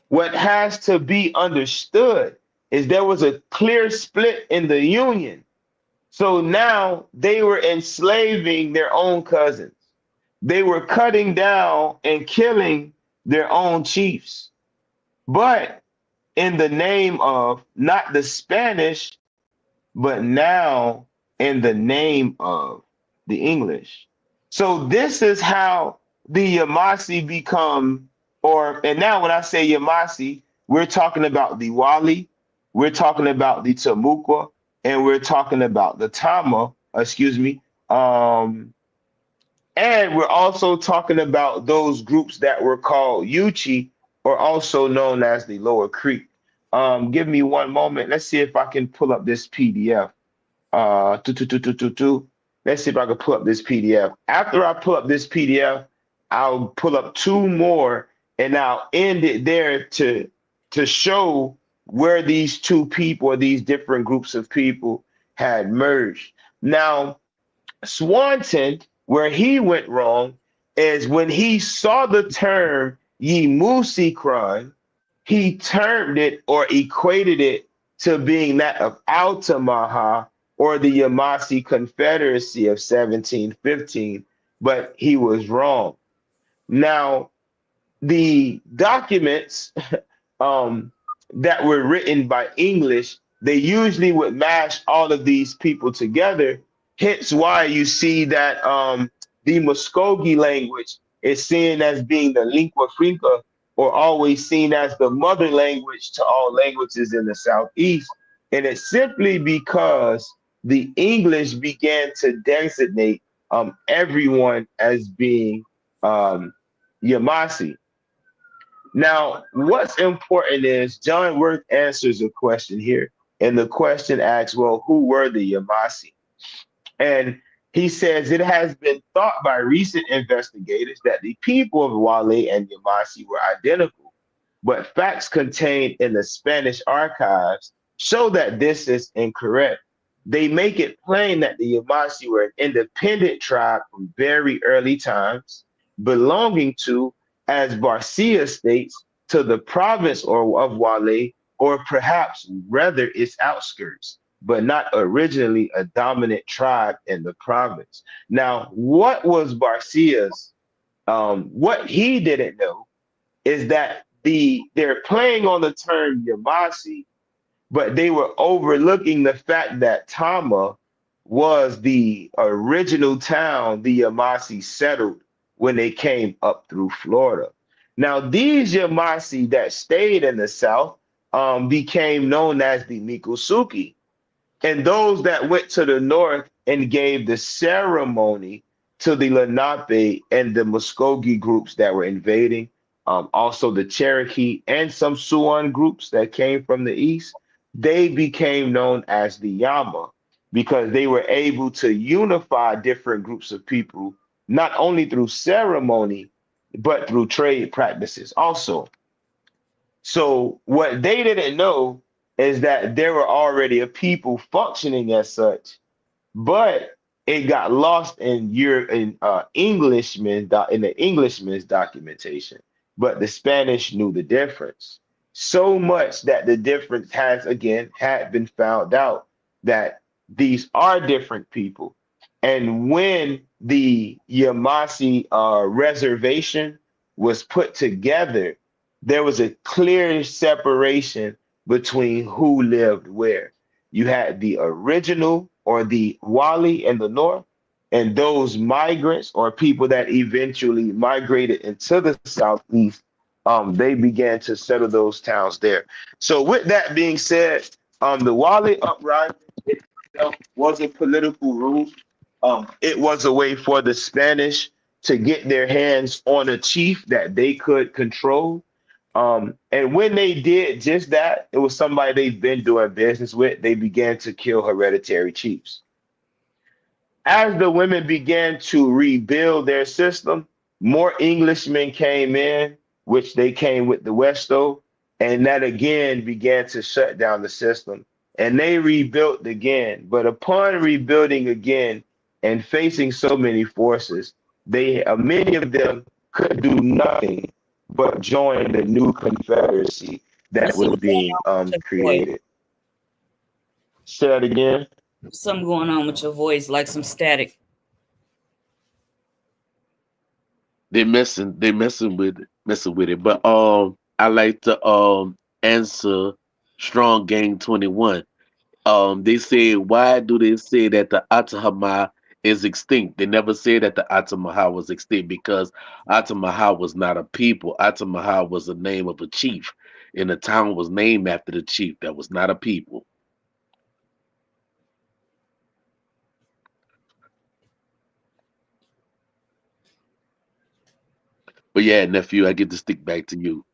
what has to be understood is there was a clear split in the Union. So now they were enslaving their own cousins. They were cutting down and killing their own chiefs. But in the name of not the Spanish, but now in the name of the English. So this is how the Yvmvse become, and now when I say Yvmvse, we're talking about the Wali, we're talking about the Timucua, and we're talking about the Tama, and we're also talking about those groups that were called Yuchi, or also known as the Lower Creek. Give me one moment. Let's see if I can pull up this PDF. Let's see if I can pull up this PDF. After I pull up this PDF, I'll pull up two more, and I'll end it there to show where these two people or these different groups of people had merged. Now, Swanton, where he went wrong, is when he saw the term Yvmvse crime, he termed it or equated it to being that of Altamaha or the Yvmvse Confederacy of 1715, but he was wrong. Now, the documents that were written by English, they usually would mash all of these people together. Hence why you see that the Muskogee language is seen as being the lingua franca, or always seen as the mother language to all languages in the Southeast. And it's simply because the English began to designate everyone as being Yvmvse. Now, what's important is John Worth answers a question here. And the question asks, well, who were the Yvmvse? And he says it has been thought by recent investigators that the people of Wale and Yvmvse were identical, but facts contained in the Spanish archives show that this is incorrect. they make it plain that the Yvmvse were an independent tribe from very early times, belonging to, as Barcia states, to the province or of Guale, or perhaps rather its outskirts, but not originally a dominant tribe in the province. Now, what was Barcia's? What he didn't know is that they're playing on the term Yvmvse, but they were overlooking the fact that Tama was the original town the Yvmvse settled when they came up through Florida. Now, these Yvmvse that stayed in the South became known as the Mikosuki. And those that went to the north and gave the ceremony to the Lenape and the Muskogee groups that were invading, also the Cherokee and some Siouan groups that came from the east, they became known as the Yama because they were able to unify different groups of people, not only through ceremony, but through trade practices also. So what they didn't know is that there were already a people functioning as such, but it got lost in in the Englishman's documentation. But the Spanish knew the difference so much that the difference has again had been found out that these are different people. And when the Yamasi reservation was put together, there was a clear separation between who lived where. You had the original or the Wali in the north, and those migrants or people that eventually migrated into the southeast, they began to settle those towns there. So, with that being said, the Wali uprising itself was a political rule. It was a way for the Spanish to get their hands on a chief that they could control. And when they did just that, it was somebody they've been doing business with. They began to kill hereditary chiefs. As the women began to rebuild their system, more Englishmen came in, which they came with the Westo, and that again began to shut down the system. And they rebuilt again. But upon rebuilding again and facing so many forces, they many of them could do nothing but join the new confederacy that There's was something going being on with your voice. created. Say that again. Something going on with your voice, like some static. They messing with it. But I like to answer Strong Gang 21. They say, why do they say that the Atahama is extinct? They never say that the Atamaha was extinct because Atamaha was not a people. Atamaha was the name of a chief, and the town was named after the chief. That was not a people. But yeah, nephew, I get to stick back to you.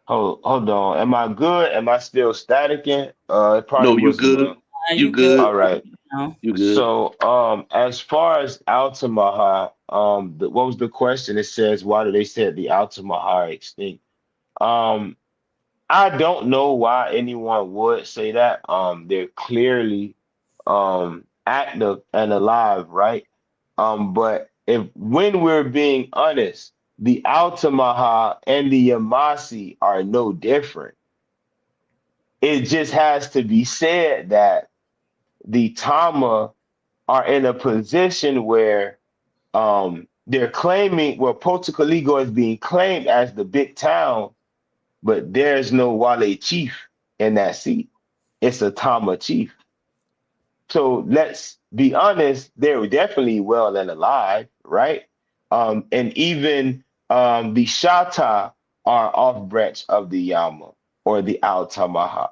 Hold on. Am I good? Am I still staticking? It probably No, you wasn't good. a. You You good good. All right. now? You good. So, as far as Altamaha, what was the question? It says, why do they say the Altamaha are extinct? Um, I don't know why anyone would say that. They're clearly active and alive, right? But if when we're being honest, the Altamaha and the Yamasi are no different. It just has to be said that the Tama are in a position where they're claiming, well, Portocaligo is being claimed as the big town, but there's no Wale chief in that seat. It's a Tama chief. So let's be honest, they're definitely well and alive, right? And even the Shata are off branch of the Yama or the Altamaha.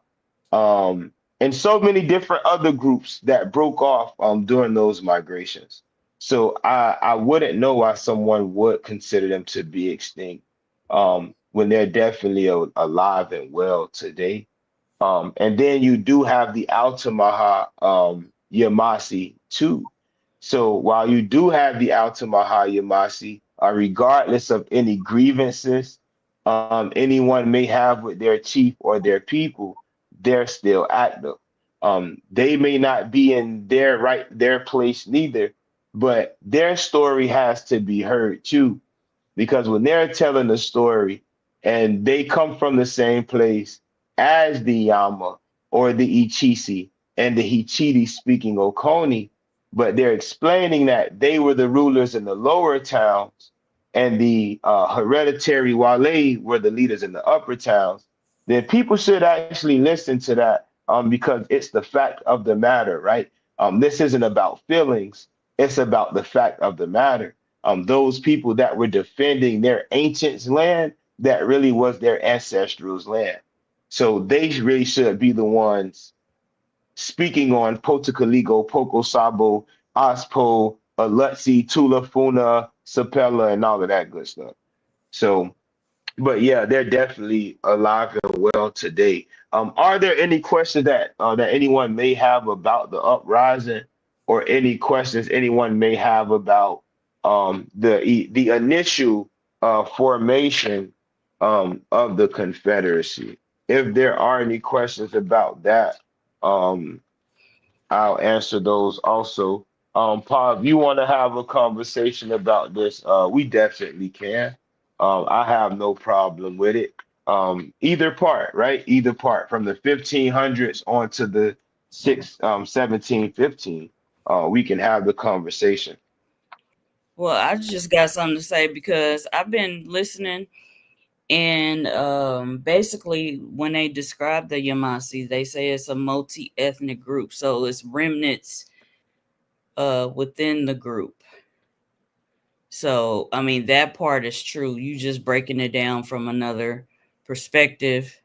And so many different other groups that broke off during those migrations. So I wouldn't know why someone would consider them to be extinct when they're definitely alive and well today. And then you do have the Altamaha Yamasi too. So while you do have the Altamaha Yamasi, regardless of any grievances anyone may have with their chief or their people, they're still active. They may not be in their place neither, but their story has to be heard too, because when they're telling the story and they come from the same place as the Yama or the Ichisi and the Hichiti speaking Oconee, but they're explaining that they were the rulers in the lower towns and the hereditary Wale were the leaders in the upper towns, then people should actually listen to that, because it's the fact of the matter, right? This isn't about feelings, it's about the fact of the matter. Those people that were defending their ancients' land, that really was their ancestrals' land. So they really should be the ones speaking on Potocaligo, Poco Sabo, Ospo, Alutsi, Tula Funa, Sapella, and all of that good stuff. So, but yeah, they're definitely alive and well today. Are there any questions that anyone may have about the uprising, or any questions anyone may have about the initial formation of the Confederacy? If there are any questions about that, um, I'll answer those also. Pa, if you want to have a conversation about this, we definitely can. I have no problem with it. Either part, right? Either part, from the 1500s on to the 1715, we can have the conversation. Well, I just got something to say because I've been listening, and basically, when they describe the Yvmvse, they say it's a multi-ethnic group, so it's remnants within the group. So, I mean, that part is true. You just breaking it down from another perspective,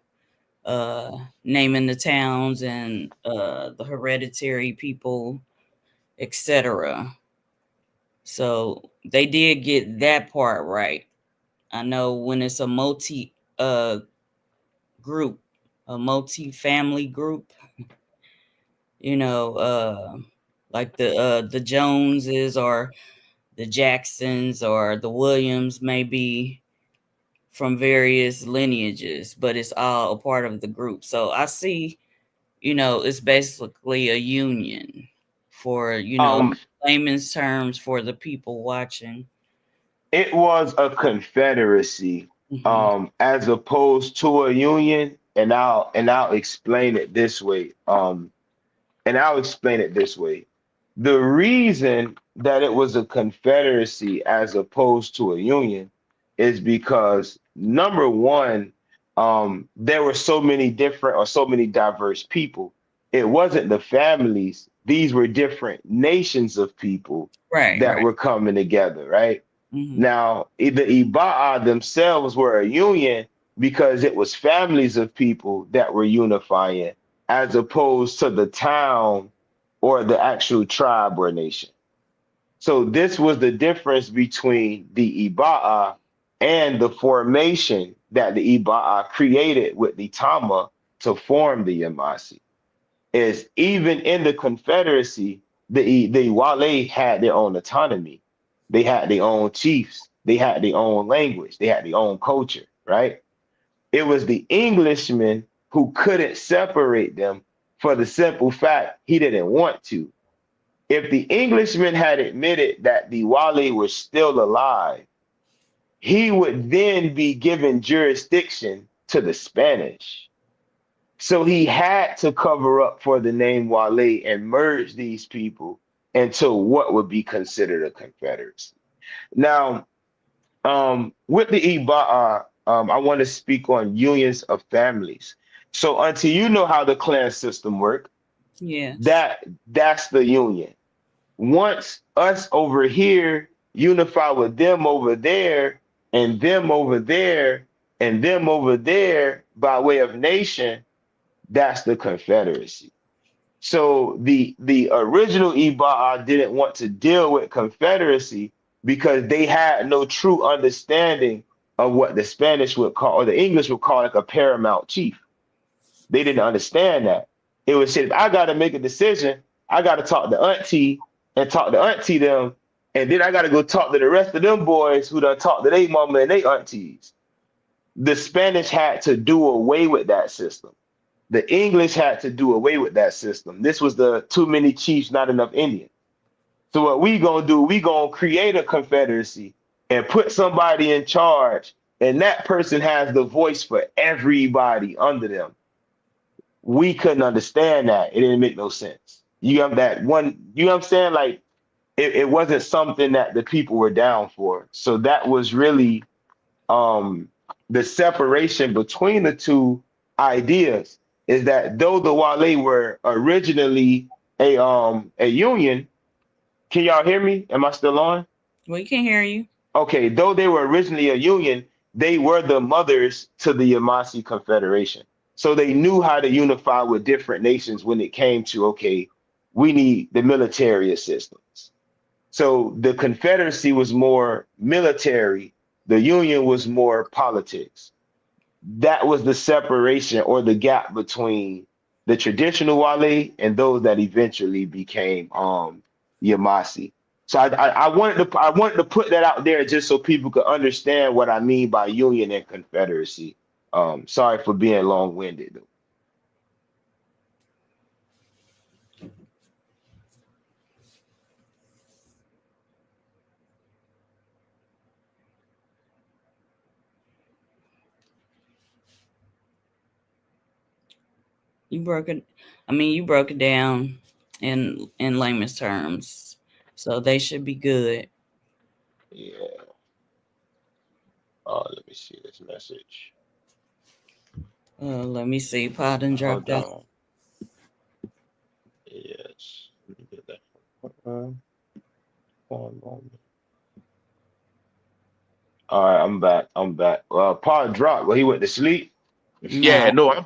naming the towns and the hereditary people, etc. So they did get that part right. I know when it's a multi group, a multi family group, you know, like the Joneses or the Jacksons or the Williams may be from various lineages, but it's all a part of the group. So I see, it's basically a union for, Um, layman's terms for the people watching. it was a confederacy, Hmm. as opposed to a union, and I'll explain it this way. And I'll explain it this way. The reason that it was a confederacy as opposed to a union is because, number one, there were so many different or so many diverse people. It wasn't the families, these were different nations of people Right, that right. were coming together, right? Hmm. Now, the Iba'a themselves were a union because it was families of people that were unifying, as opposed to the town or the actual tribe or nation. So this was the difference between the Iba'a and the formation that the Iba'a created with the Tama to form the Yamasi. Is even in the Confederacy, the Wale had their own autonomy. They had their own chiefs. They had their own language. They had their own culture, right? It was the Englishman who couldn't separate them, for the simple fact he didn't want to. If the Englishman had admitted that the Wale was still alive, he would then be given jurisdiction to the Spanish. So he had to cover up for the name Wale and merge these people into what would be considered a confederacy. Now, with the Iba'a, I want to speak on unions of families. So until you know how the clan system work, Yes. that's the union. Once us over here unify with them over there, and them over there, and them over there by way of nation, that's the confederacy. So the original Iba'a didn't want to deal with confederacy because they had no true understanding of what the Spanish would call, or the English would call, like a paramount chief. They didn't understand that. It was said, if I got to make a decision, I got to talk to auntie and talk to auntie them, and then I got to go talk to the rest of them boys who done talk to their mama and their aunties. the Spanish had to do away with that system. The English had to do away with that system. This was the too many chiefs, not enough Indians. So what we gonna do, we gonna create a confederacy and put somebody in charge, and that person has the voice for everybody under them. We couldn't understand that. It didn't make no sense. You have that one, you know what I'm saying? Like it wasn't something that the people were down for. So that was really the separation between the two ideas, is that though the Wale were originally a union. Can y'all hear me? Am I still on? We can hear you. Okay, though they were originally a union, they were the mothers to the Yvmvse Confederation. So they knew how to unify with different nations when it came to, okay, we need the military assistance. So the Confederacy was more military, the Union was more politics. That was the separation or the gap between the traditional Wale and those that eventually became Yvmvse. So I wanted to put that out there just so people could understand what I mean by union and confederacy. Sorry for being long-winded. You broke it down in layman's terms, so they should be good. Yeah. Let me see this message. Let me see. Pod and dropped out. Yes. Let me get that. One moment. All right, I'm back. Pod dropped. Well, he went to sleep. Yeah, no, I'm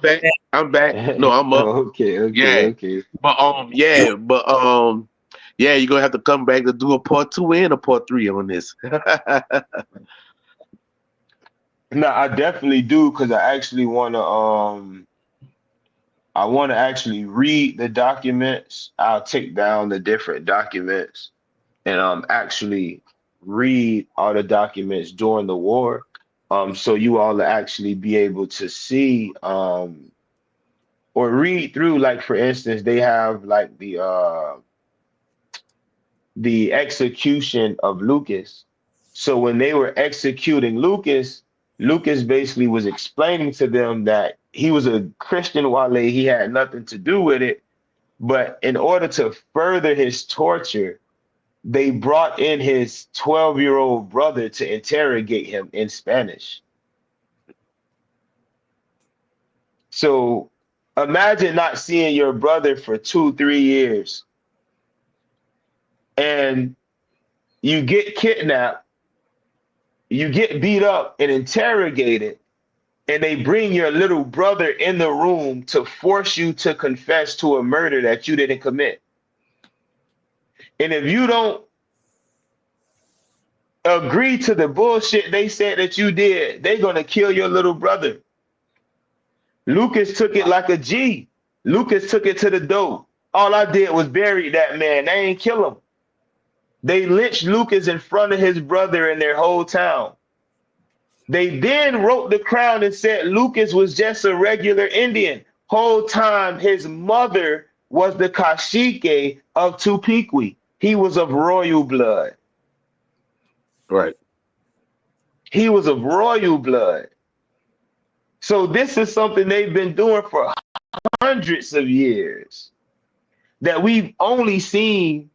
back. No, I'm up. Okay. But you're gonna have to come back to do a part 2 and a part 3 on this. No, I definitely do, because I actually want to actually read the documents. I'll take down the different documents and actually read all the documents during the war. So you all will actually be able to see or read through, like for instance, they have like the execution of Lucas. So when they were executing Lucas, Lucas basically was explaining to them that he was a Christian Wale, he had nothing to do with it. But in order to further his torture, they brought in his 12-year-old brother to interrogate him in Spanish. So imagine not seeing your brother for 2-3 years, and you get kidnapped, you get beat up and interrogated, and they bring your little brother in the room to force you to confess to a murder that you didn't commit. And if you don't agree to the bullshit they said that you did, they're going to kill your little brother. Lucas took it like a G. Lucas took it to the door. All I did was bury that man. They ain't kill him. They lynched Lucas in front of his brother and their whole town. They then wrote the crown and said Lucas was just a regular Indian. Whole time his mother was the Kashike of Tupiqui. He was of royal blood. Right. He was of royal blood. So this is something they've been doing for hundreds of years that we've only seen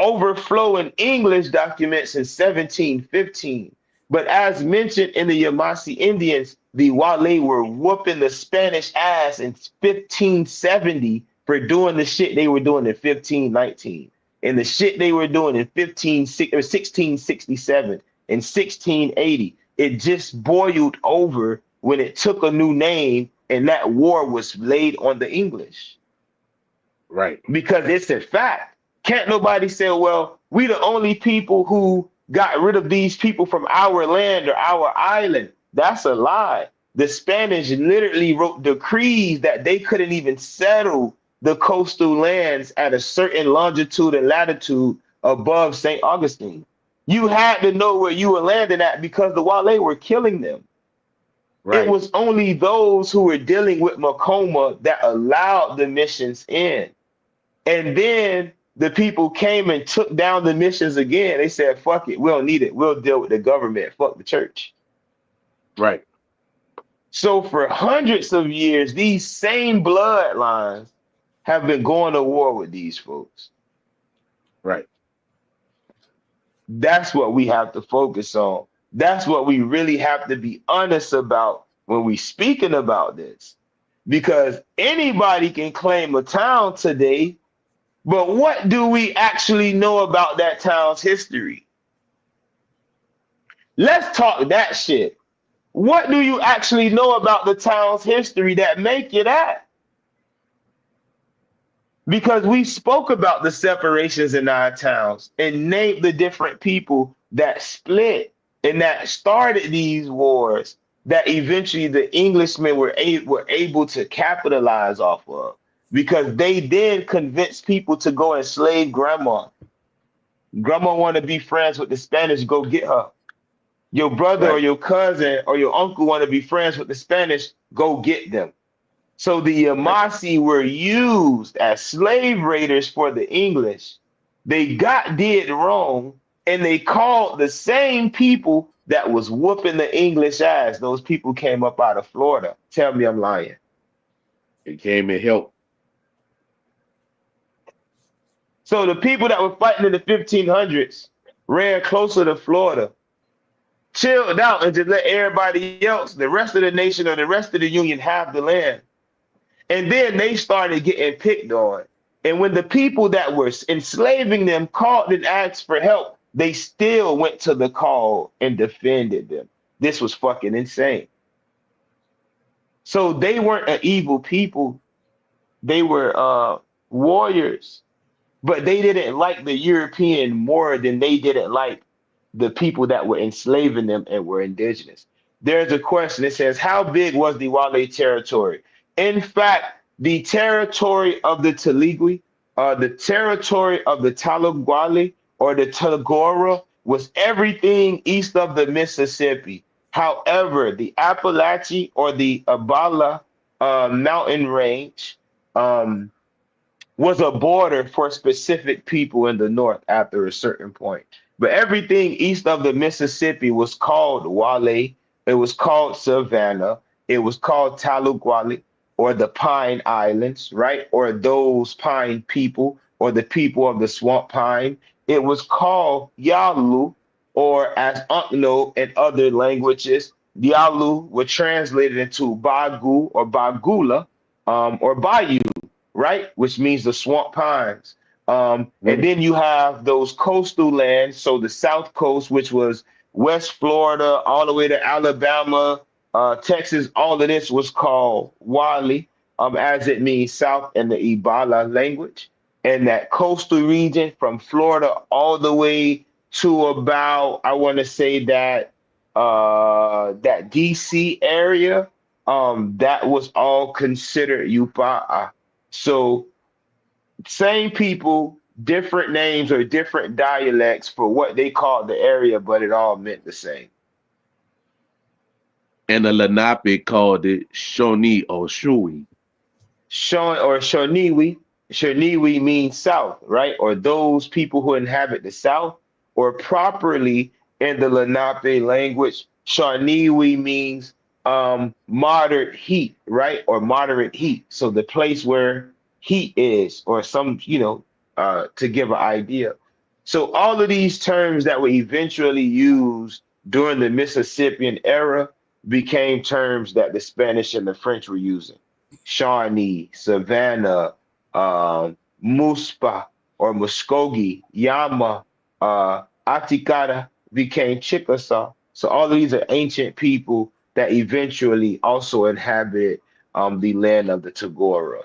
overflow in English documents in 1715. But as mentioned in the Yvmvse Indians, the Wale were whooping the Spanish ass in 1570 for doing the shit they were doing in 1519. And the shit they were doing in 1667 and 1680. It just boiled over when it took a new name and that war was laid on the English. Right. Because it's a fact. Can't nobody say, well, we the only people who got rid of these people from our land or our island. That's a lie. The Spanish literally wrote decrees that they couldn't even settle the coastal lands at a certain longitude and latitude above St. Augustine. You had to know where you were landing at because the Wale were killing them. It Right. was only those who were dealing with Makoma that allowed the missions in. And then the people came and took down the missions again. They said, fuck it, we don't need it. We'll deal with the government. Fuck the church. Right. So for hundreds of years, these same bloodlines have been going to war with these folks. Right. That's what we have to focus on. That's what we really have to be honest about when we speaking about this. Because anybody can claim a town today, but what do we actually know about that town's history? Let's talk that shit. What do you actually know about the town's history that make it that? Because we spoke about the separations in our towns and named the different people that split and that started these wars that eventually the Englishmen were able to capitalize off of, because they then convinced people to go enslave grandma. Grandma want to be friends with the Spanish, go get her. Your brother or Right. your cousin or your uncle want to be friends with the Spanish, go get them. So the Right. Yvmvse were used as slave raiders for the English. They did wrong, and they called the same people that was whooping the English ass. Those people came up out of Florida. Tell me I'm lying. It came and helped. So the people that were fighting in the 1500s ran closer to Florida, chilled out, and just let everybody else, the rest of the nation or the rest of the Union, have the land. And then they started getting picked on. And when the people that were enslaving them called and asked for help, they still went to the call and defended them. This was fucking insane. So they weren't an evil people. They were warriors, but they didn't like the European more than they didn't like the people that were enslaving them and were indigenous. There's a question. It says, how big was the Wale territory? In fact, the territory of the Teligui, the territory of the Talaguale or the Talagora was everything east of the Mississippi. However, the Appalachia or the Abala mountain range um, was a border for specific people in the north after a certain point. But everything east of the Mississippi was called Wale. It was called Savannah. It was called Taluguale or the Pine Islands, right? Or those pine people or the people of the swamp pine. It was called Yalu, or as Unkno in other languages, Yalu were translated into Bagu or Bagula or Bayou, right? Which means the swamp pines. And Right. then you have those coastal lands. So the South Coast, which was West Florida, all the way to Alabama, Texas, all of this was called Wali, as it means South in the Ibala language. And that coastal region from Florida all the way to about, I want to say that DC area, that was all considered Yupa'a. So same people, different names or different dialects for what they called the area, but it all meant the same. And the Lenape called it Shawnee or Shui. Shon or Shoniwi, Shoniwi means south, right? Or those people who inhabit the south, or properly in the Lenape language, Shoniwi means moderate heat, right? Or moderate heat. So the place where heat is, or some, to give an idea. So all of these terms that were eventually used during the Mississippian era became terms that the Spanish and the French were using. Shawnee, Savannah, Muspa or Muskogee, Yama, Atikara became Chickasaw. So all of these are ancient people that eventually also inhabit the land of the Tagora.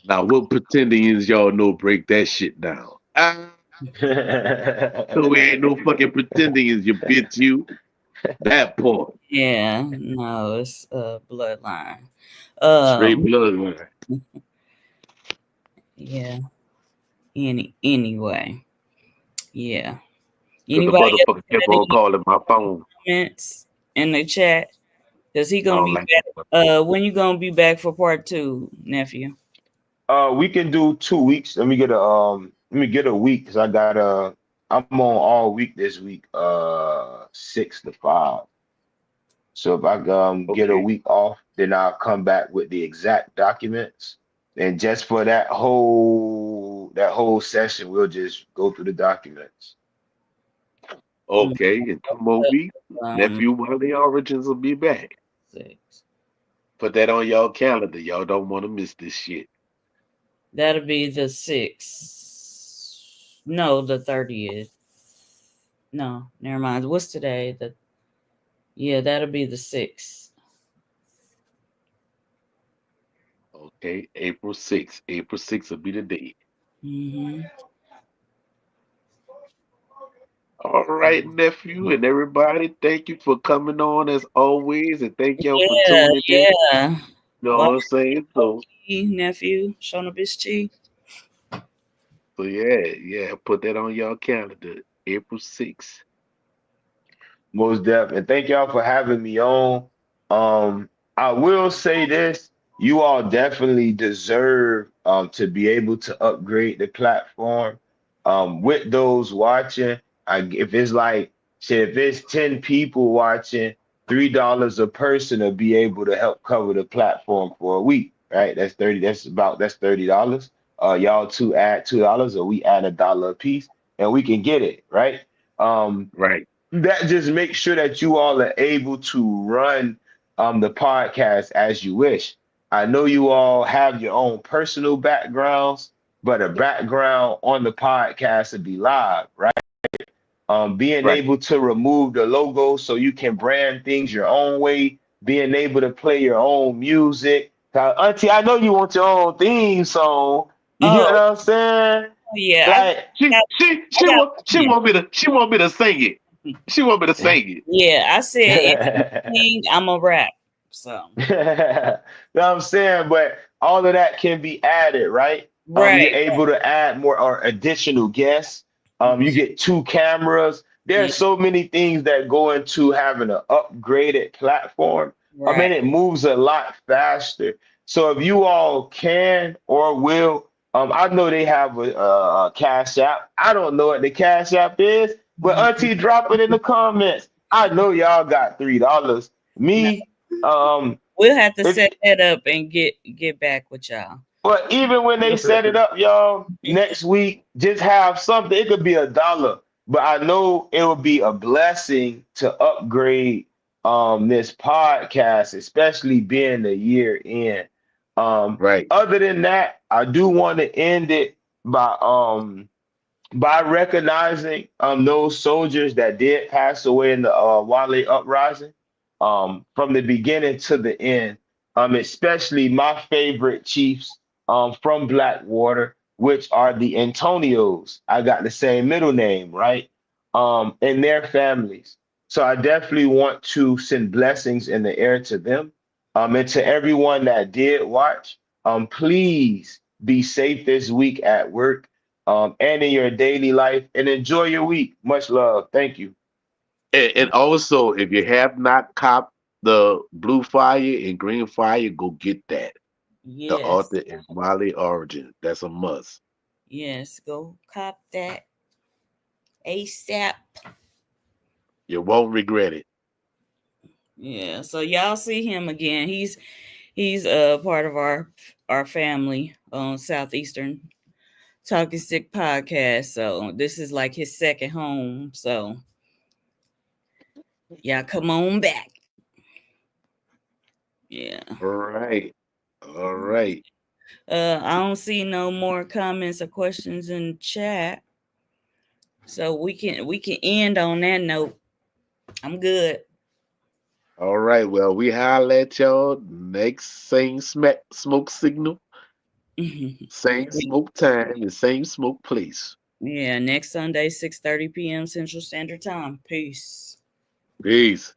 Now, what pretending is y'all know break that shit down? So we ain't no fucking pretending is you bitch you. That part. Yeah, no, it's bloodline. Straight Um, bloodline. Yeah. Anyway. Yeah. Cause the Anybody else motherfucker got kept on any calling my phone. comments in the chat? Cause he I gonna don't be like back. that. When you gonna be back for part 2, nephew? We can do 2 weeks. Let me get a week because I'm on all week this week, 6 to 5. So if I get a Okay. week off, then I'll come back with the exact documents. And just for that whole session, we'll just go through the documents. Mm, Okay. In 2 more weeks, Um, nephew, one of the origins will be back. 6. Put that on y'all calendar. Y'all don't want to miss this shit. That'll be the 6th. No, the 30th. No, never mind. What's today? That'll be the 6th. Okay. April 6th. April 6th will be the day. Mm-hmm. All right, nephew, and everybody, thank you for coming on as always, and thank y'all for Yeah, tuning in. yeah. You know Well, what I'm saying? nephew, showing up his chi. So yeah, put that on y'all calendar. April 6th. Most def. And thank y'all for having me on. I will say this, you all definitely deserve to be able to upgrade the platform. With those watching, if it's like shit, if it's 10 people watching, $3 a person to be able to help cover the platform for a week, right? That's $30. Y'all two add $2 or we add $1 a piece and we can get it, right? Um, Right, that just makes sure that you all are able to run the podcast as you wish. I know you all have your own personal backgrounds, but a background on the podcast would be live, right? Being right. able to remove the logo so you can brand things your own way, being able to play your own music. Auntie, I know you want your own theme song. You get what Oh, I'm saying? yeah. Like, She Got, she I she got want she want me to she want me to sing it. She want me to sing it. Yeah, I said anything, I'm a rap. So, You know what I'm saying? But all of that can be added, right? You're right. able to add more or additional guests. You Mhm. get 2 cameras. Yeah, There's so many things that go into having an upgraded platform. I right. mean, it moves a lot faster. So if you all can or will, I know they have a Cash App. I don't know what the Cash App is, but Mhm. Auntie, drop it in the comments. I know y'all got $3. No, Me, um, we'll have to if set that up and get back with y'all. but even when they set it up, y'all, next week, just have something. It could be $1, but I know it would be a blessing to upgrade this podcast, especially being the year in. Right, Other than that, I do want to end it by recognizing those soldiers that did pass away in the Wale uprising, from the beginning to the end, especially my favorite chiefs from Blackwater, which are the Antonios. I got the same middle name, right? And their families. So I definitely want to send blessings in the air to them, and to everyone that did watch. Please be safe this week at work, and in your daily life, and enjoy your week. Much love. Thank you. and also if you have not copped the Blue Fire and Green Fire, go get that. The Yes, author is Miley Origin. That's a must. yes. Go cop that ASAP. You won't regret it. Yeah. So y'all see him again. He's part of our family on Southeastern Talking Stick Podcast. So this is like his second home. So y'all come on back. Yeah. All right, all right. I don't see no more comments or questions in the chat. So we can end on that note. I'm good. All right, well, we holla at y'all next same smoke signal, same smoke time, and same smoke place. Yeah, next Sunday, 6:30 p.m. Central Standard Time. Peace. Peace.